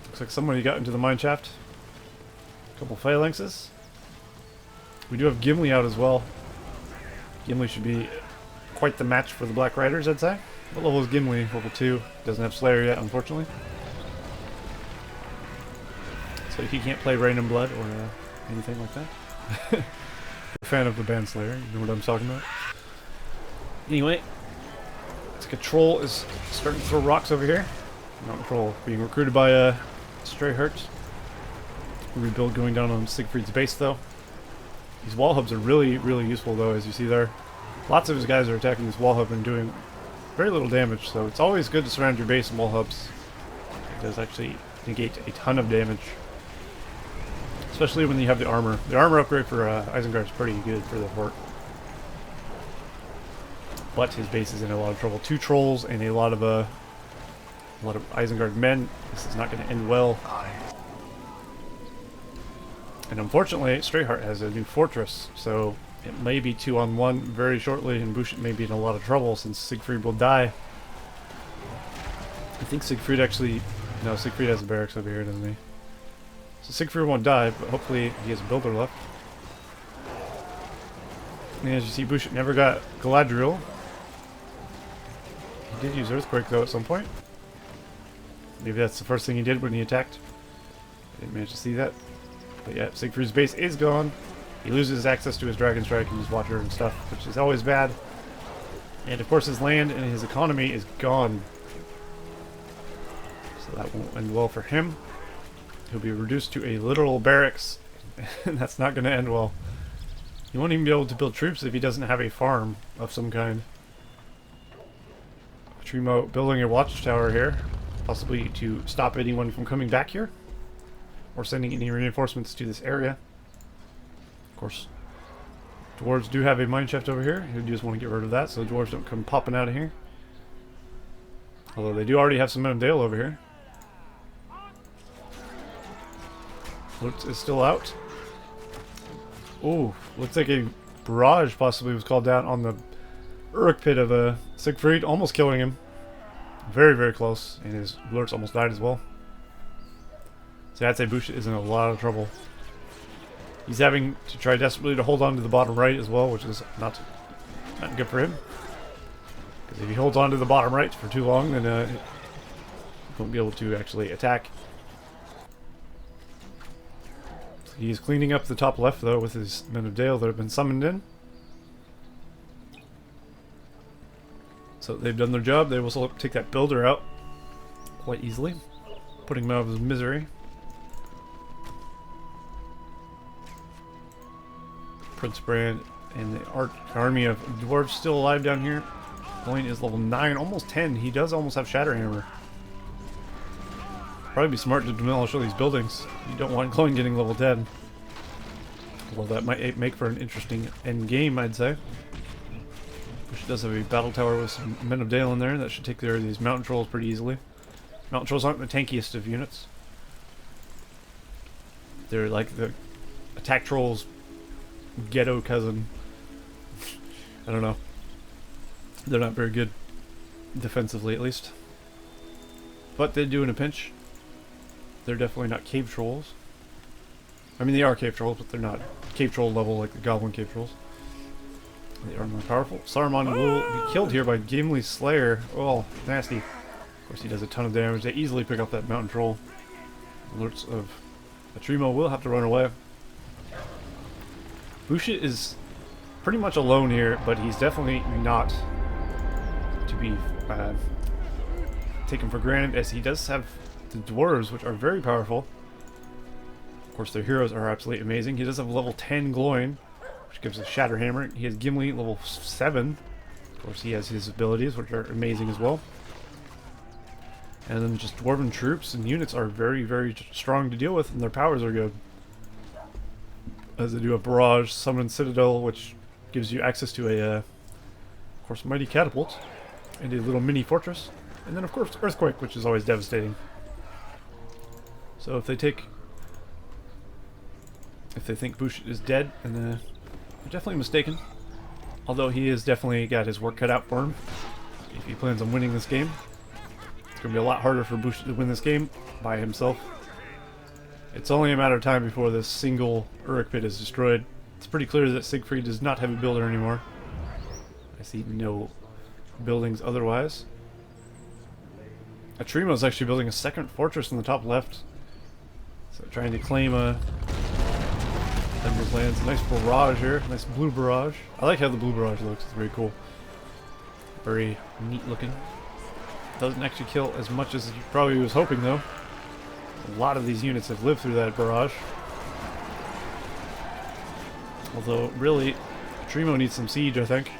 Looks like somebody got into the mine shaft. A couple phalanxes. We do have Gimli out as well. Gimli should be quite the match for the Black Riders, I'd say. What level is Gimli? Level 2. Doesn't have Slayer yet, unfortunately. So he can't play Rain and Blood or anything like that. If you're a fan of the band Slayer, you know what I'm talking about. Anyway, looks like a troll is starting to throw rocks over here. Not a troll, being recruited by StrayHeart. Rebuild going down on Siegfried's base though. These wall hubs are really, really useful though, as you see there. Lots of his guys are attacking this wall hub and doing very little damage, so it's always good to surround your base in wall hubs. It does actually negate a ton of damage. Especially when you have the armor. The armor upgrade for Isengard is pretty good for the fort. But his base is in a lot of trouble. 2 trolls and a lot of Isengard men. This is not going to end well. And unfortunately, StrayHeart has a new fortress, so it may be 2-on-1 very shortly, and Bushit may be in a lot of trouble since Siegfried will die. I think Siegfried actually... No, Siegfried has a barracks over here, doesn't he? So Siegfried won't die, but hopefully he has a builder left. And as you see, Bushit never got Galadriel. He did use Earthquake, though, at some point. Maybe that's the first thing he did when he attacked. I didn't manage to see that. But yeah, Siegfried's base is gone. He loses access to his Dragon Strike and his Watcher and stuff, which is always bad. And of course his land and his economy is gone. So that won't end well for him. He'll be reduced to a literal barracks, and that's not going to end well. He won't even be able to build troops if he doesn't have a farm of some kind. Trimo building a watchtower here, possibly to stop anyone from coming back here. Or sending any reinforcements to this area. Of course, Dwarves do have a mineshaft over here. You just want to get rid of that so the Dwarves don't come popping out of here. Although they do already have some Men of Dale over here. Lutz is still out. Ooh, looks like a barrage possibly was called down on the Uruk pit of Siegfried, almost killing him. Very, very close. And his Lutz almost died as well. So I'd say Bushit is in a lot of trouble. He's having to try desperately to hold on to the bottom right as well, which is not good for him. Because if he holds on to the bottom right for too long, then he won't be able to actually attack. So he's cleaning up the top left though with his Men of Dale that have been summoned in. So they've done their job. They will still take that builder out quite easily, putting him out of his misery. Prince Brand and the army of Dwarves still alive down here. Gloin is level 9, almost 10. He does almost have Shatterhammer. Probably be smart to demolish all these buildings. You don't want Gloin getting level 10. Well, that might make for an interesting end game, I'd say. Which does have a battle tower with some Men of Dale in there. That should take care of these mountain trolls pretty easily. Mountain trolls aren't the tankiest of units. They're like the attack trolls' ghetto cousin. I don't know. They're not very good defensively, at least. But they do in a pinch. They're definitely not cave trolls. I mean, they are cave trolls, but they're not cave troll level like the goblin cave trolls. They are more powerful. Saruman will be killed here by Gimli's Slayer. Oh, nasty. Of course, he does a ton of damage. They easily pick up that mountain troll. Alerts of Atrimo will have to run away. Bushit is pretty much alone here, but he's definitely not to be taken for granted, as he does have the Dwarves, which are very powerful. Of course, their heroes are absolutely amazing. He does have level 10 Gloin, which gives a Shatter Hammer. He has Gimli level 7. Of course, he has his abilities, which are amazing as well. And then just Dwarven troops and units are very, very strong to deal with, and their powers are good. As they do a Barrage, Summon Citadel, which gives you access to a, of course, Mighty Catapult, and a little mini fortress. And then, of course, Earthquake, which is always devastating. So if they think Bushit is dead, then they're definitely mistaken. Although he has definitely got his work cut out for him if he plans on winning this game. It's going to be a lot harder for Bushit to win this game by himself. It's only a matter of time before this single Uruk pit is destroyed. It's pretty clear that Siegfried does not have a builder anymore. I see no buildings otherwise. Atrimo is actually building a second fortress in the top left. So trying to claim Denver's lands. Nice barrage here. Nice blue barrage. I like how the blue barrage looks. It's very cool. Very neat looking. Doesn't actually kill as much as he probably was hoping, though. A lot of these units have lived through that barrage. Although, really, Atrimo needs some siege, I think.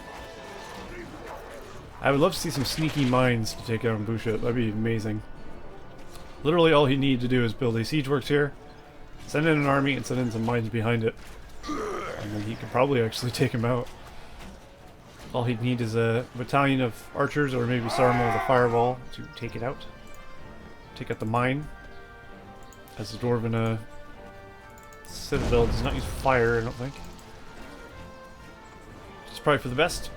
I would love to see some sneaky mines to take out Bushit. That'd be amazing. Literally all he needs to do is build a siege works here, send in an army, and send in some mines behind it. And then he could probably actually take him out. All he'd need is a battalion of archers, or maybe Saruman with a fireball to take it out. Take out the mine. As the Dwarven Citadel does not use fire, I don't think. It's probably for the best.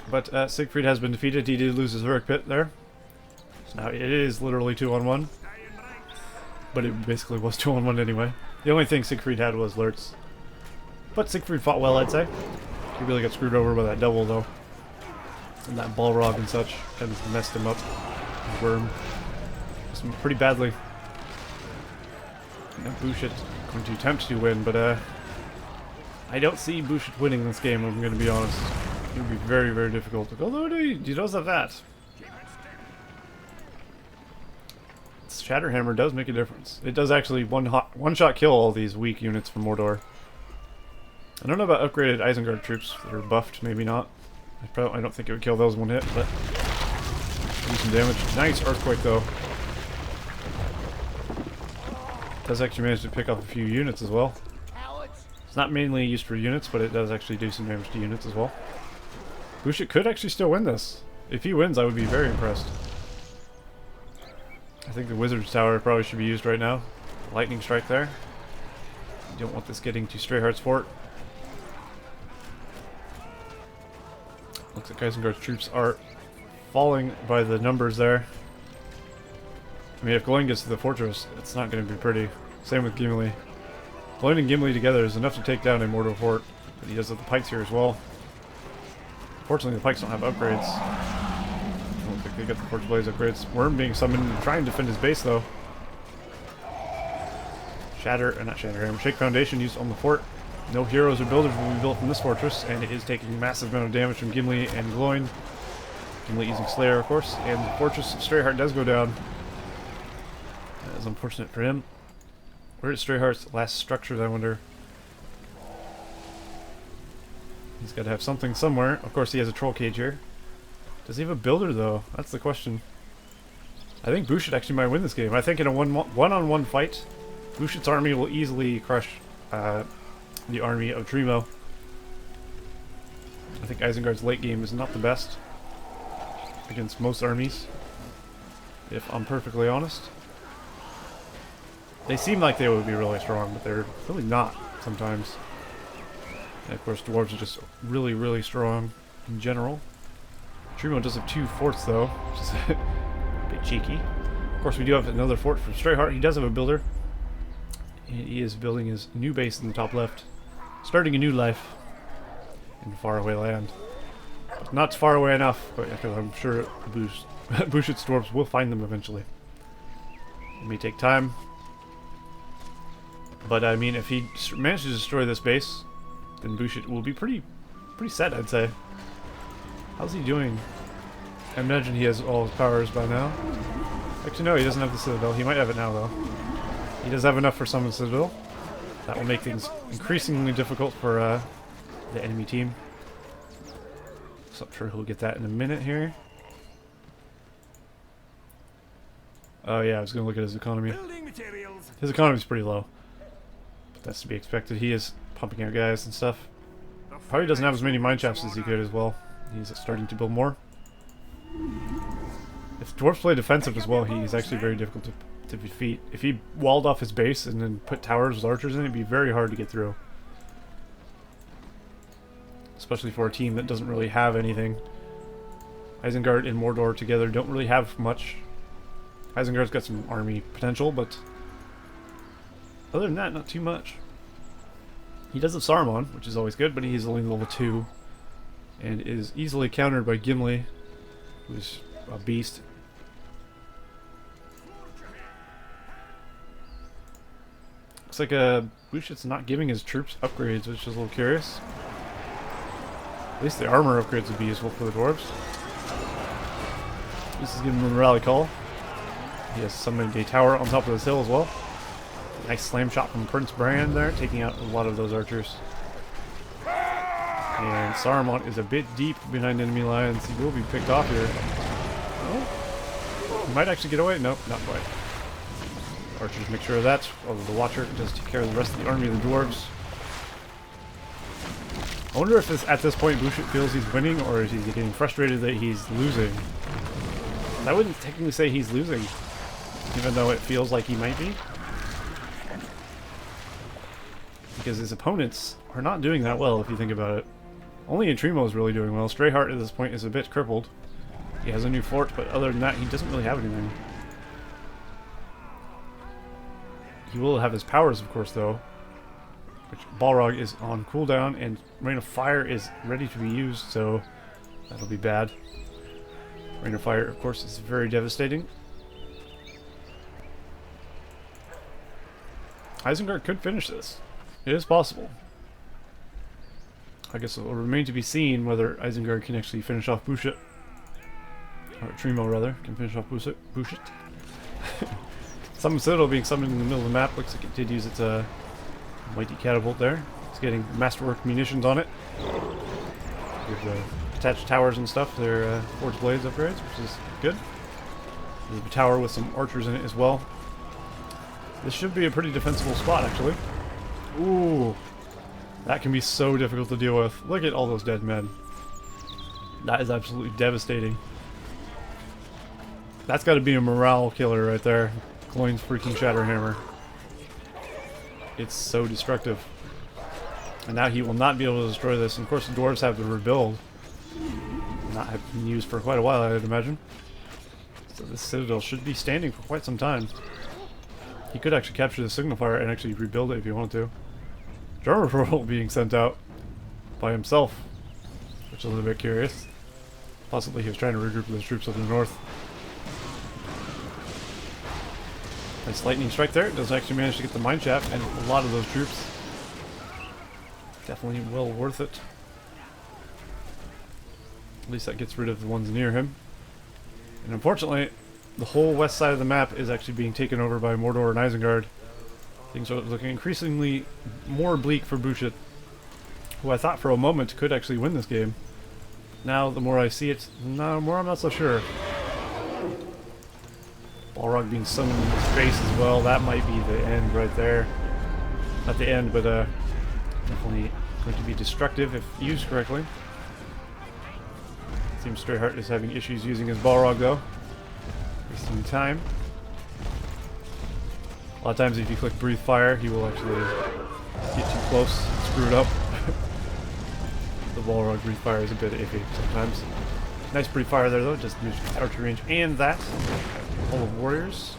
But Siegfried has been defeated. He did lose his Uruk pit there. So now it is literally 2-on-1. But it basically was 2-on-1 anyway. The only thing Siegfried had was alerts. But Siegfried fought well, I'd say. He really got screwed over by that double, though. And that Balrog and such kind of messed him up. Worm. Pretty badly. And Bushit going to attempt to win, but I don't see Bushit winning this game, I'm going to be honest. It would be very, very difficult. Although he does have that. Shatterhammer does make a difference. It does actually one-shot kill all these weak units from Mordor. I don't know about upgraded Isengard troops that are buffed, maybe not. I don't think it would kill those one hit, but do some damage. Nice Earthquake, though. Does actually manage to pick off a few units as well. It's not mainly used for units, but it does actually do some damage to units as well. Bushit could actually still win this. If he wins, I would be very impressed. I think the Wizard's Tower probably should be used right now. Lightning strike there. You don't want this getting to StrayHeart's fort. Looks like Isengard's troops are falling by the numbers there. I mean, if Gloin gets to the fortress, it's not going to be pretty. Same with Gimli. Gloin and Gimli together is enough to take down a Mordor fort, but he does have the pikes here as well. Fortunately, the pikes don't have upgrades. I don't think they get the Forge Blaze upgrades. Worm being summoned and trying to defend his base, though. Not Shatterhammer. Shake Foundation used on the fort. No heroes or builders will be built from this fortress, and it is taking a massive amount of damage from Gimli and Gloin. Gimli using Slayer, of course, and the Fortress of StrayHeart does go down. That is unfortunate for him. Where is StrayHeart's last structures, I wonder? He's got to have something somewhere. Of course, he has a troll cage here. Does he have a builder, though? That's the question. I think Bushit actually might win this game. I think in a one-on-one fight, Bushit's army will easily crush the army of Atrimo. I think Isengard's late game is not the best against most armies. if I'm perfectly honest. They seem like they would be really strong, but they're really not sometimes. And of course, dwarves are just really, really strong in general. Trimo does have 2 forts though, which is a bit cheeky. Of course, we do have another fort from StrayHeart. He does have a builder. And he is building his new base in the top left. Starting a new life in faraway land. But not far away enough, but I'm sure Bushit's dwarves will find them eventually. It may take time. But I mean, if he manages to destroy this base, then Bushit will be pretty set, I'd say. How's he doing? I imagine he has all his powers by now. Actually, no, he doesn't have the Citadel. He might have it now, though. He does have enough for Summon Citadel. That will make things increasingly difficult for the enemy team. So I'm sure he'll get that in a minute here. Oh yeah, I was going to look at his economy. His economy's pretty low. But that's to be expected. He is pumping out guys and stuff. Probably doesn't have as many mine shafts as he could as well. He's starting to build more. If dwarves play defensive as well, he's actually very difficult to defeat. If he walled off his base and then put towers with archers in it, it'd be very hard to get through. Especially for a team that doesn't really have anything. Isengard and Mordor together don't really have much. Isengard's got some army potential, but other than that, not too much. He does have Saruman, which is always good, but he's only level 2 and is easily countered by Gimli, who's a beast. Looks like Bushit's not giving his troops upgrades, which is a little curious. At least the armor upgrades would be useful for the dwarves. This is giving him a rally call. He has summoned a tower on top of this hill as well. Nice slam shot from Prince Bran there, taking out a lot of those archers. And Saruman is a bit deep behind enemy lines. He will be picked off here. Oh, he might actually get away. Nope, not quite. Archers make sure of that. Although the Watcher does take care of the rest of the army of the dwarves. I wonder if at this point Bushit feels he's winning, or is he getting frustrated that he's losing. I wouldn't technically say he's losing, even though it feels like he might be. Because his opponents are not doing that well, if you think about it. Only Trimo is really doing well. StrayHeart at this point is a bit crippled. He has a new fort, but other than that, he doesn't really have anything. He will have his powers, of course, though. Which Balrog is on cooldown, and Rain of Fire is ready to be used, so that'll be bad. Rain of Fire, of course, is very devastating. Isengard could finish this. It is possible. I guess it will remain to be seen whether Isengard can actually finish off Bushit. Or Trimo, rather, can finish off Bushit. Summon Citadel being summoned in the middle of the map. Looks like it did use its mighty catapult there. It's getting masterwork munitions on it. With the attached towers and stuff, they're Forge Blades upgrades, which is good. There's a tower with some archers in it as well. This should be a pretty defensible spot, actually. Ooh, that can be so difficult to deal with. Look at all those dead men. That is absolutely devastating. That's got to be a morale killer right there. Gloin's freaking Shatterhammer. It's so destructive. And now he will not be able to destroy this. And of course the dwarves have to rebuild. Not have been used for quite a while, I'd imagine. So this citadel should be standing for quite some time. He could actually capture the signal fire and actually rebuild it if he wanted to. Drummer Pearl being sent out by himself, which is a little bit curious. Possibly he was trying to regroup those troops up in the north. Nice lightning strike there. It does actually manage to get the mine shaft and a lot of those troops. Definitely well worth it. At least that gets rid of the ones near him. And unfortunately, the whole west side of the map is actually being taken over by Mordor and Isengard. Things are looking increasingly more bleak for Bushit, who I thought for a moment could actually win this game. Now, the more I see it, the more I'm not so sure. Balrog being summoned in his face as well, that might be the end right there. Not the end, but definitely going to be destructive if used correctly. Seems StrayHeart is having issues using his Balrog though. Wasting time. A lot of times if you click breathe fire, he will actually get too close and screw it up. The Balrog breathe fire is a bit iffy sometimes. Nice breathe fire there though, just used archer range and that. All of warriors.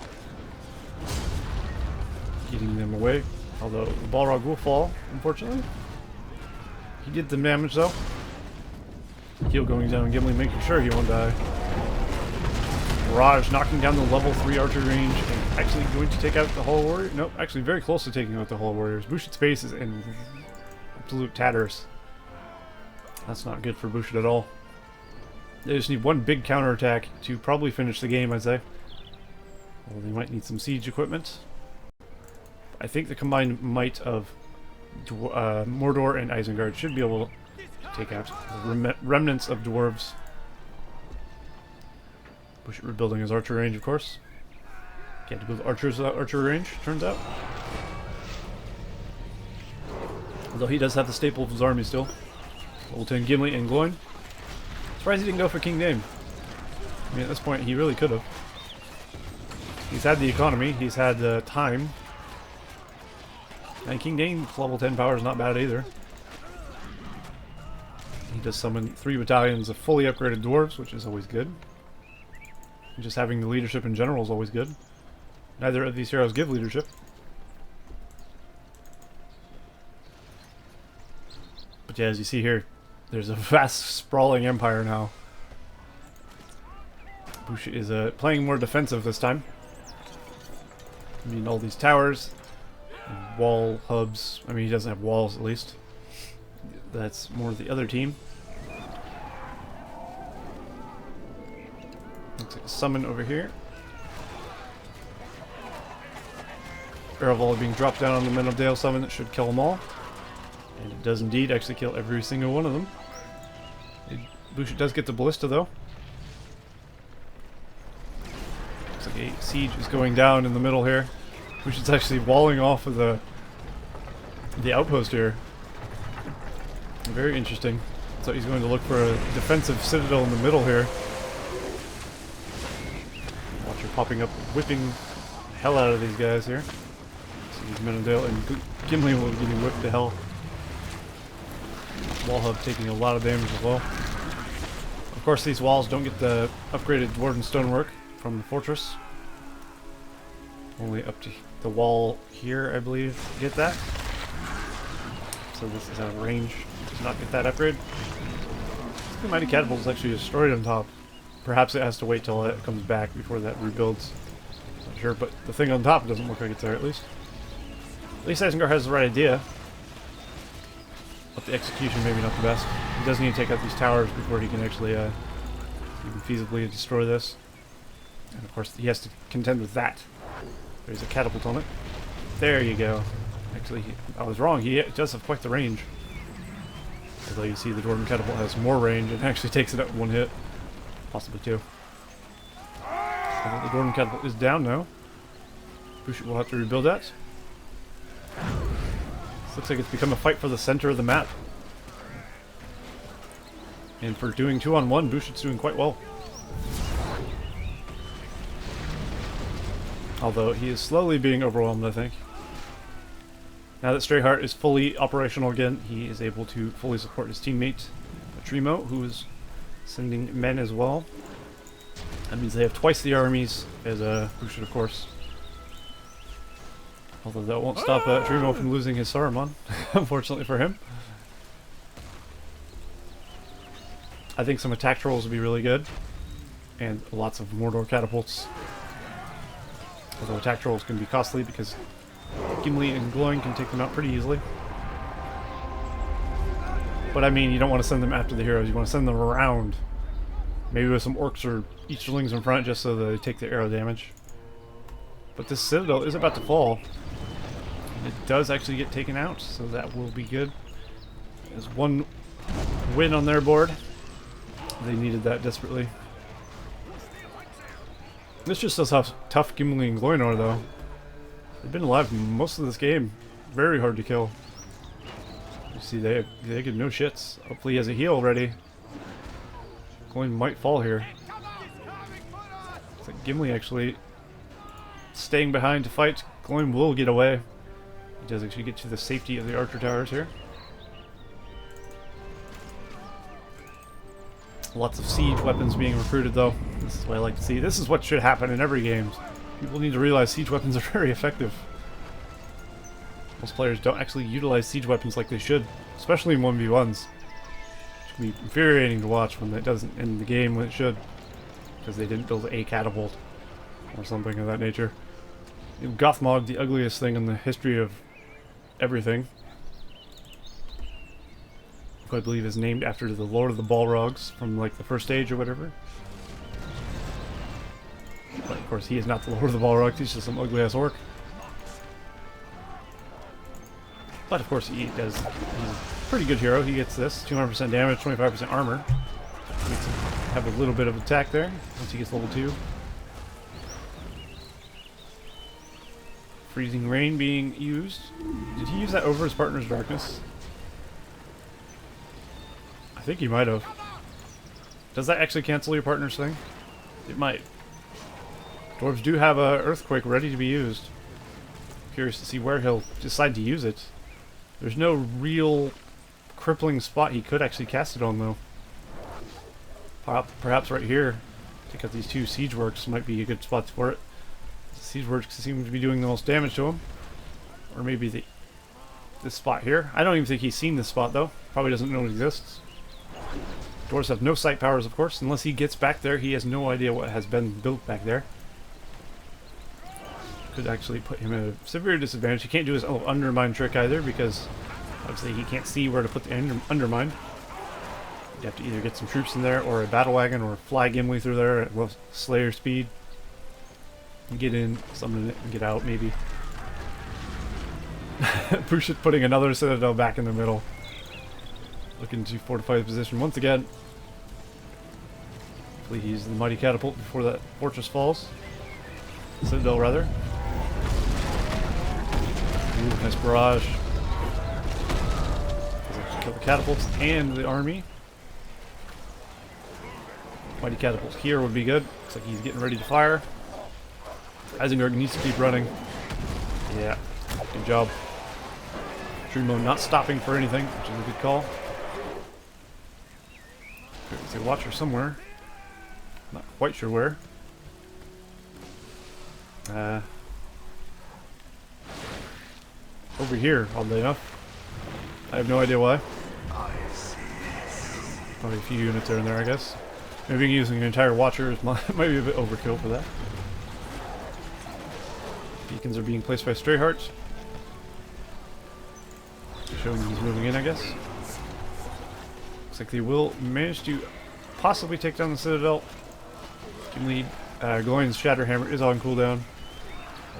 Getting them away. Although the Balrog will fall, unfortunately. He did the damage though. Heal going down, Gimli making sure he won't die. Raj knocking down the level 3 archer range and actually going to take out the Hall Warrior. Nope, actually very close to taking out the Hall Warriors. Bushid's base is in absolute tatters. That's not good for Bushid at all. They just need one big counterattack to probably finish the game, I'd say. Well, they might need some siege equipment. I think the combined might of Mordor and Isengard should be able to take out the remnants of Dwarves. Bushid rebuilding his archer range, of course. Can't build archers without archer range, turns out. Although he does have the staple of his army still. Level 10 Gimli and Gloin. Surprised he didn't go for King Dane. I mean, at this point, he really could have. He's had the economy, he's had the time. And King Dane's level 10 power is not bad either. He does summon 3 battalions of fully upgraded dwarves, which is always good. And just having the leadership in general is always good. Neither of these heroes give leadership. But yeah, as you see here, there's a vast sprawling empire now. Bushid is playing more defensive this time. I mean, all these towers, and wall hubs. I mean, he doesn't have walls at least. That's more the other team. Looks like a summon over here. Barrel volley being dropped down on the Men of Dale summon that should kill them all. And it does indeed actually kill every single one of them. Bushid does get the ballista though. Looks like a siege is going down in the middle here. Bushid's actually walling off of the outpost here. Very interesting. So he's going to look for a defensive citadel in the middle here. Watch her popping up, whipping the hell out of these guys here. So these Men of Dale and Gimli will be getting whipped to hell. Wall hub taking a lot of damage as well. Of course, these walls don't get the upgraded dwarven stonework from the fortress. Only up to the wall here, I believe, get that. So this is out of range. Does not get that upgrade. The mighty catapult is actually destroyed on top. Perhaps it has to wait till it comes back before that rebuilds. Not sure, but the thing on top doesn't look like it's there at least. At least Isengard has the right idea. But the execution maybe not the best. He does need to take out these towers before he can actually even feasibly destroy this. And of course he has to contend with that. There's a catapult on it. There you go. Actually, I was wrong. He does have quite the range. Although you see the Dwarven catapult has more range and actually takes it out in one hit. Possibly two. I think the Dwarven catapult is down now. Bushid will have to rebuild that. This looks like it's become a fight for the center of the map. And for doing 2-on-1, Bushid's doing quite well. Although he is slowly being overwhelmed, I think. Now that StrayHeart is fully operational again, he is able to fully support his teammate, Trimo, who is sending men as well. That means they have twice the armies as Bushid, of course. Although that won't stop Trimo from losing his Saruman, unfortunately for him. I think some attack trolls would be really good. And lots of Mordor catapults. Although attack trolls can be costly because Gimli and Gloin can take them out pretty easily. But I mean, you don't want to send them after the heroes, you want to send them around. Maybe with some orcs or easterlings in front just so that they take the arrow damage. But this citadel is about to fall. It does actually get taken out, so that will be good. There's one win on their board. They needed that desperately. This just shows how tough Gimli and Gloin are, though. They've been alive most of this game. Very hard to kill. You see, they give no shits. Hopefully he has a heal ready. Gloin might fall here. like Gimli actually staying behind to fight. Gloin will get away. He does actually get to the safety of the archer towers here. Lots of siege weapons being recruited though. This is what I like to see. This is what should happen in every game. People need to realize siege weapons are very effective. Most players don't actually utilize siege weapons like they should, especially in 1v1s. It can be infuriating to watch when it doesn't in the game when it should, because they didn't build a catapult or something of that nature. Gothmog, the ugliest thing in the history of everything, who I believe is named after the Lord of the Balrogs from like the first age or whatever. But of course he is not the Lord of the Balrogs, he's just some ugly ass orc. But of course he's a pretty good hero. He gets this, 200% damage, 25% armor. He gets to have a little bit of attack there once he gets level 2. Freezing Rain being used. Did he use that over his partner's darkness? I think he might have. Does that actually cancel your partner's thing? It might. Dwarves do have a Earthquake ready to be used. Curious to see where he'll decide to use it. There's no real crippling spot he could actually cast it on though. Perhaps right here. Take out these two siege works might be a good spot for it. Siege works seem to be doing the most damage to him. Or maybe this spot here. I don't even think he's seen this spot though. Probably doesn't know it exists. Dwarves have no sight powers, of course. Unless he gets back there, he has no idea what has been built back there. Could actually put him at a severe disadvantage. He can't do his undermine trick either, because obviously he can't see where to put the undermine. You have to either get some troops in there, or a battle wagon, or fly Gimli through there at Slayer speed. And get in, summon it, and get out, maybe. Push it, putting another citadel back in the middle. Looking to fortify the position once again. Hopefully he uses the mighty catapult before that fortress falls. Citadel, rather. Ooh, nice barrage. Kill the catapults and the army. Mighty catapults here would be good. Looks like he's getting ready to fire. Isengard needs to keep running. Yeah, good job. Dreamo not stopping for anything, which is a good call. There's a watcher somewhere. Not quite sure where. Over here, oddly enough. I have no idea why. Probably a few units are in there, I guess. Maybe using an entire watcher might be a bit overkill for that. Beacons are being placed by StrayHeart. Showing he's moving in, I guess. Looks like they will manage to possibly take down the Citadel. Gimli, Gloin's Shatterhammer is on cooldown.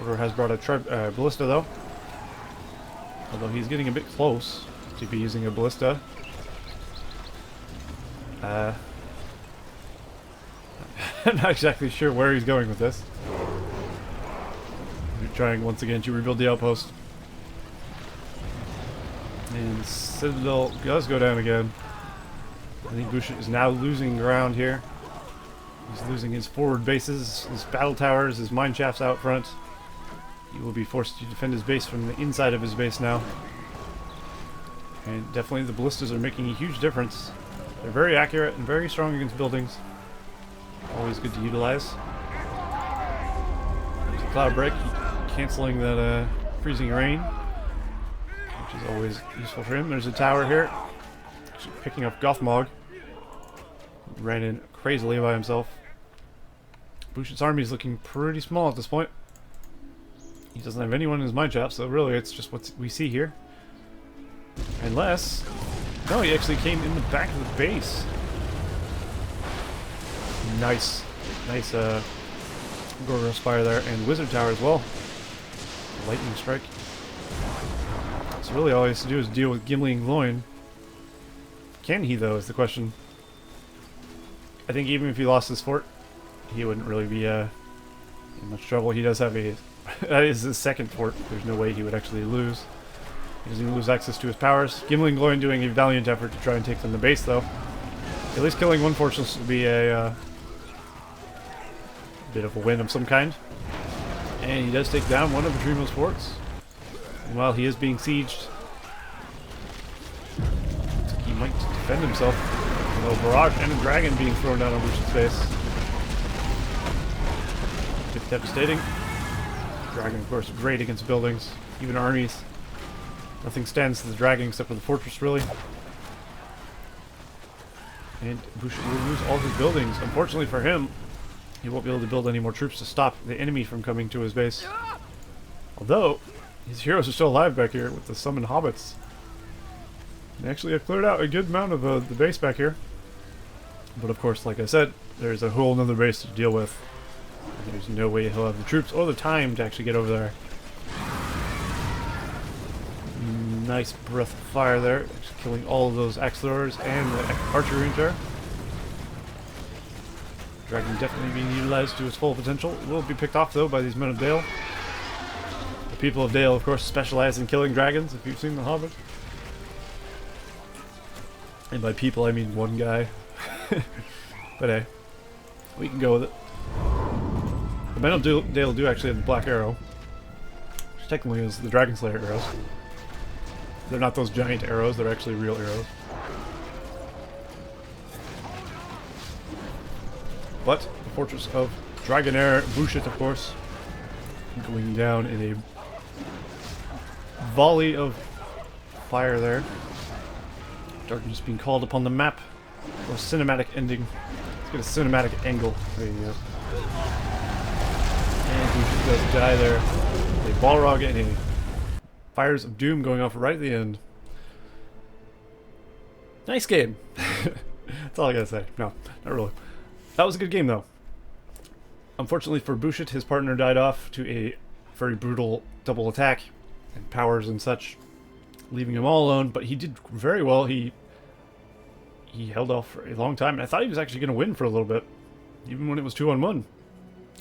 Mordor has brought a Ballista though. Although he's getting a bit close to be using a Ballista. Not exactly sure where he's going with this. We're trying once again to rebuild the outpost. And Citadel does go down again. I think Bush is now losing ground here. He's losing his forward bases, his battle towers, his mine shafts out front. He will be forced to defend his base from the inside of his base now. And definitely the ballistas are making a huge difference. They're very accurate and very strong against buildings. Always good to utilize. There's a cloud break, canceling that freezing rain, which is always useful for him. There's a tower here, actually picking up Gothmog. Ran in crazily by himself. Bush's army is looking pretty small at this point. He doesn't have anyone in his mine shaft, so really it's just what we see here. Unless... no, he actually came in the back of the base. Nice. Nice Gorgo Spire there, and Wizard Tower as well. Lightning Strike. So really all he has to do is deal with Gimli and Gloin. Can he though, is the question. I think even if he lost his fort, he wouldn't really be in much trouble. He does have a... that is his second fort. There's no way he would actually lose. He doesn't even lose access to his powers. Gimli and Gloin doing a valiant effort to try and take them to base though. At least killing one fortress would be a Bit of a win of some kind. And he does take down one of the Dreamless forts. And while he is being sieged, looks like he might defend himself. A little barrage and a dragon being thrown down on Lucian's face. Bit devastating. Dragon, of course, great against buildings, even armies. Nothing stands to the dragon except for the fortress, really. And Bush will lose all his buildings. Unfortunately for him, he won't be able to build any more troops to stop the enemy from coming to his base. Although, his heroes are still alive back here with the summoned hobbits. They actually have cleared out a good amount of the base back here. But of course, like I said, there's a whole nother base to deal with. And there's no way he'll have the troops or the time to actually get over there. Nice breath of fire there, just killing all of those axe throwers and the archery ranger. Dragon definitely being utilized to its full potential. It will be picked off though by these men of Dale. The people of Dale, of course, specialize in killing dragons, if you've seen The Hobbit. And by people, I mean one guy. But hey, we can go with it. The men of Dale do actually have the black arrow, which technically is the Dragon Slayer arrows. They're not those giant arrows, they're actually real arrows. But the fortress of Dragonair, Bushit, of course, going down in a volley of fire there. Darkness being called upon the map for a cinematic ending. Let's get a cinematic angle. There you go. And Bushit does die there. A Balrog and a Fires of Doom going off right at the end. Nice game. That's all I gotta say. No, not really. That was a good game though. Unfortunately for Bushit, his partner died off to a very brutal double attack and powers and such, leaving him all alone. But he did very well. He held off for a long time, and I thought he was actually going to win for a little bit, even when it was 2-on-1,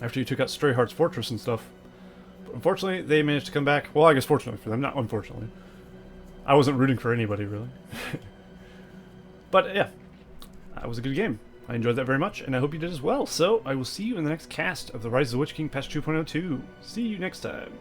after he took out StrayHeart's fortress and stuff. Unfortunately, they managed to come back. Well, I guess fortunately for them, not unfortunately. I wasn't rooting for anybody, really. But, yeah. That was a good game. I enjoyed that very much, and I hope you did as well. So, I will see you in the next cast of the Rise of the Witch King patch 2.02. See you next time.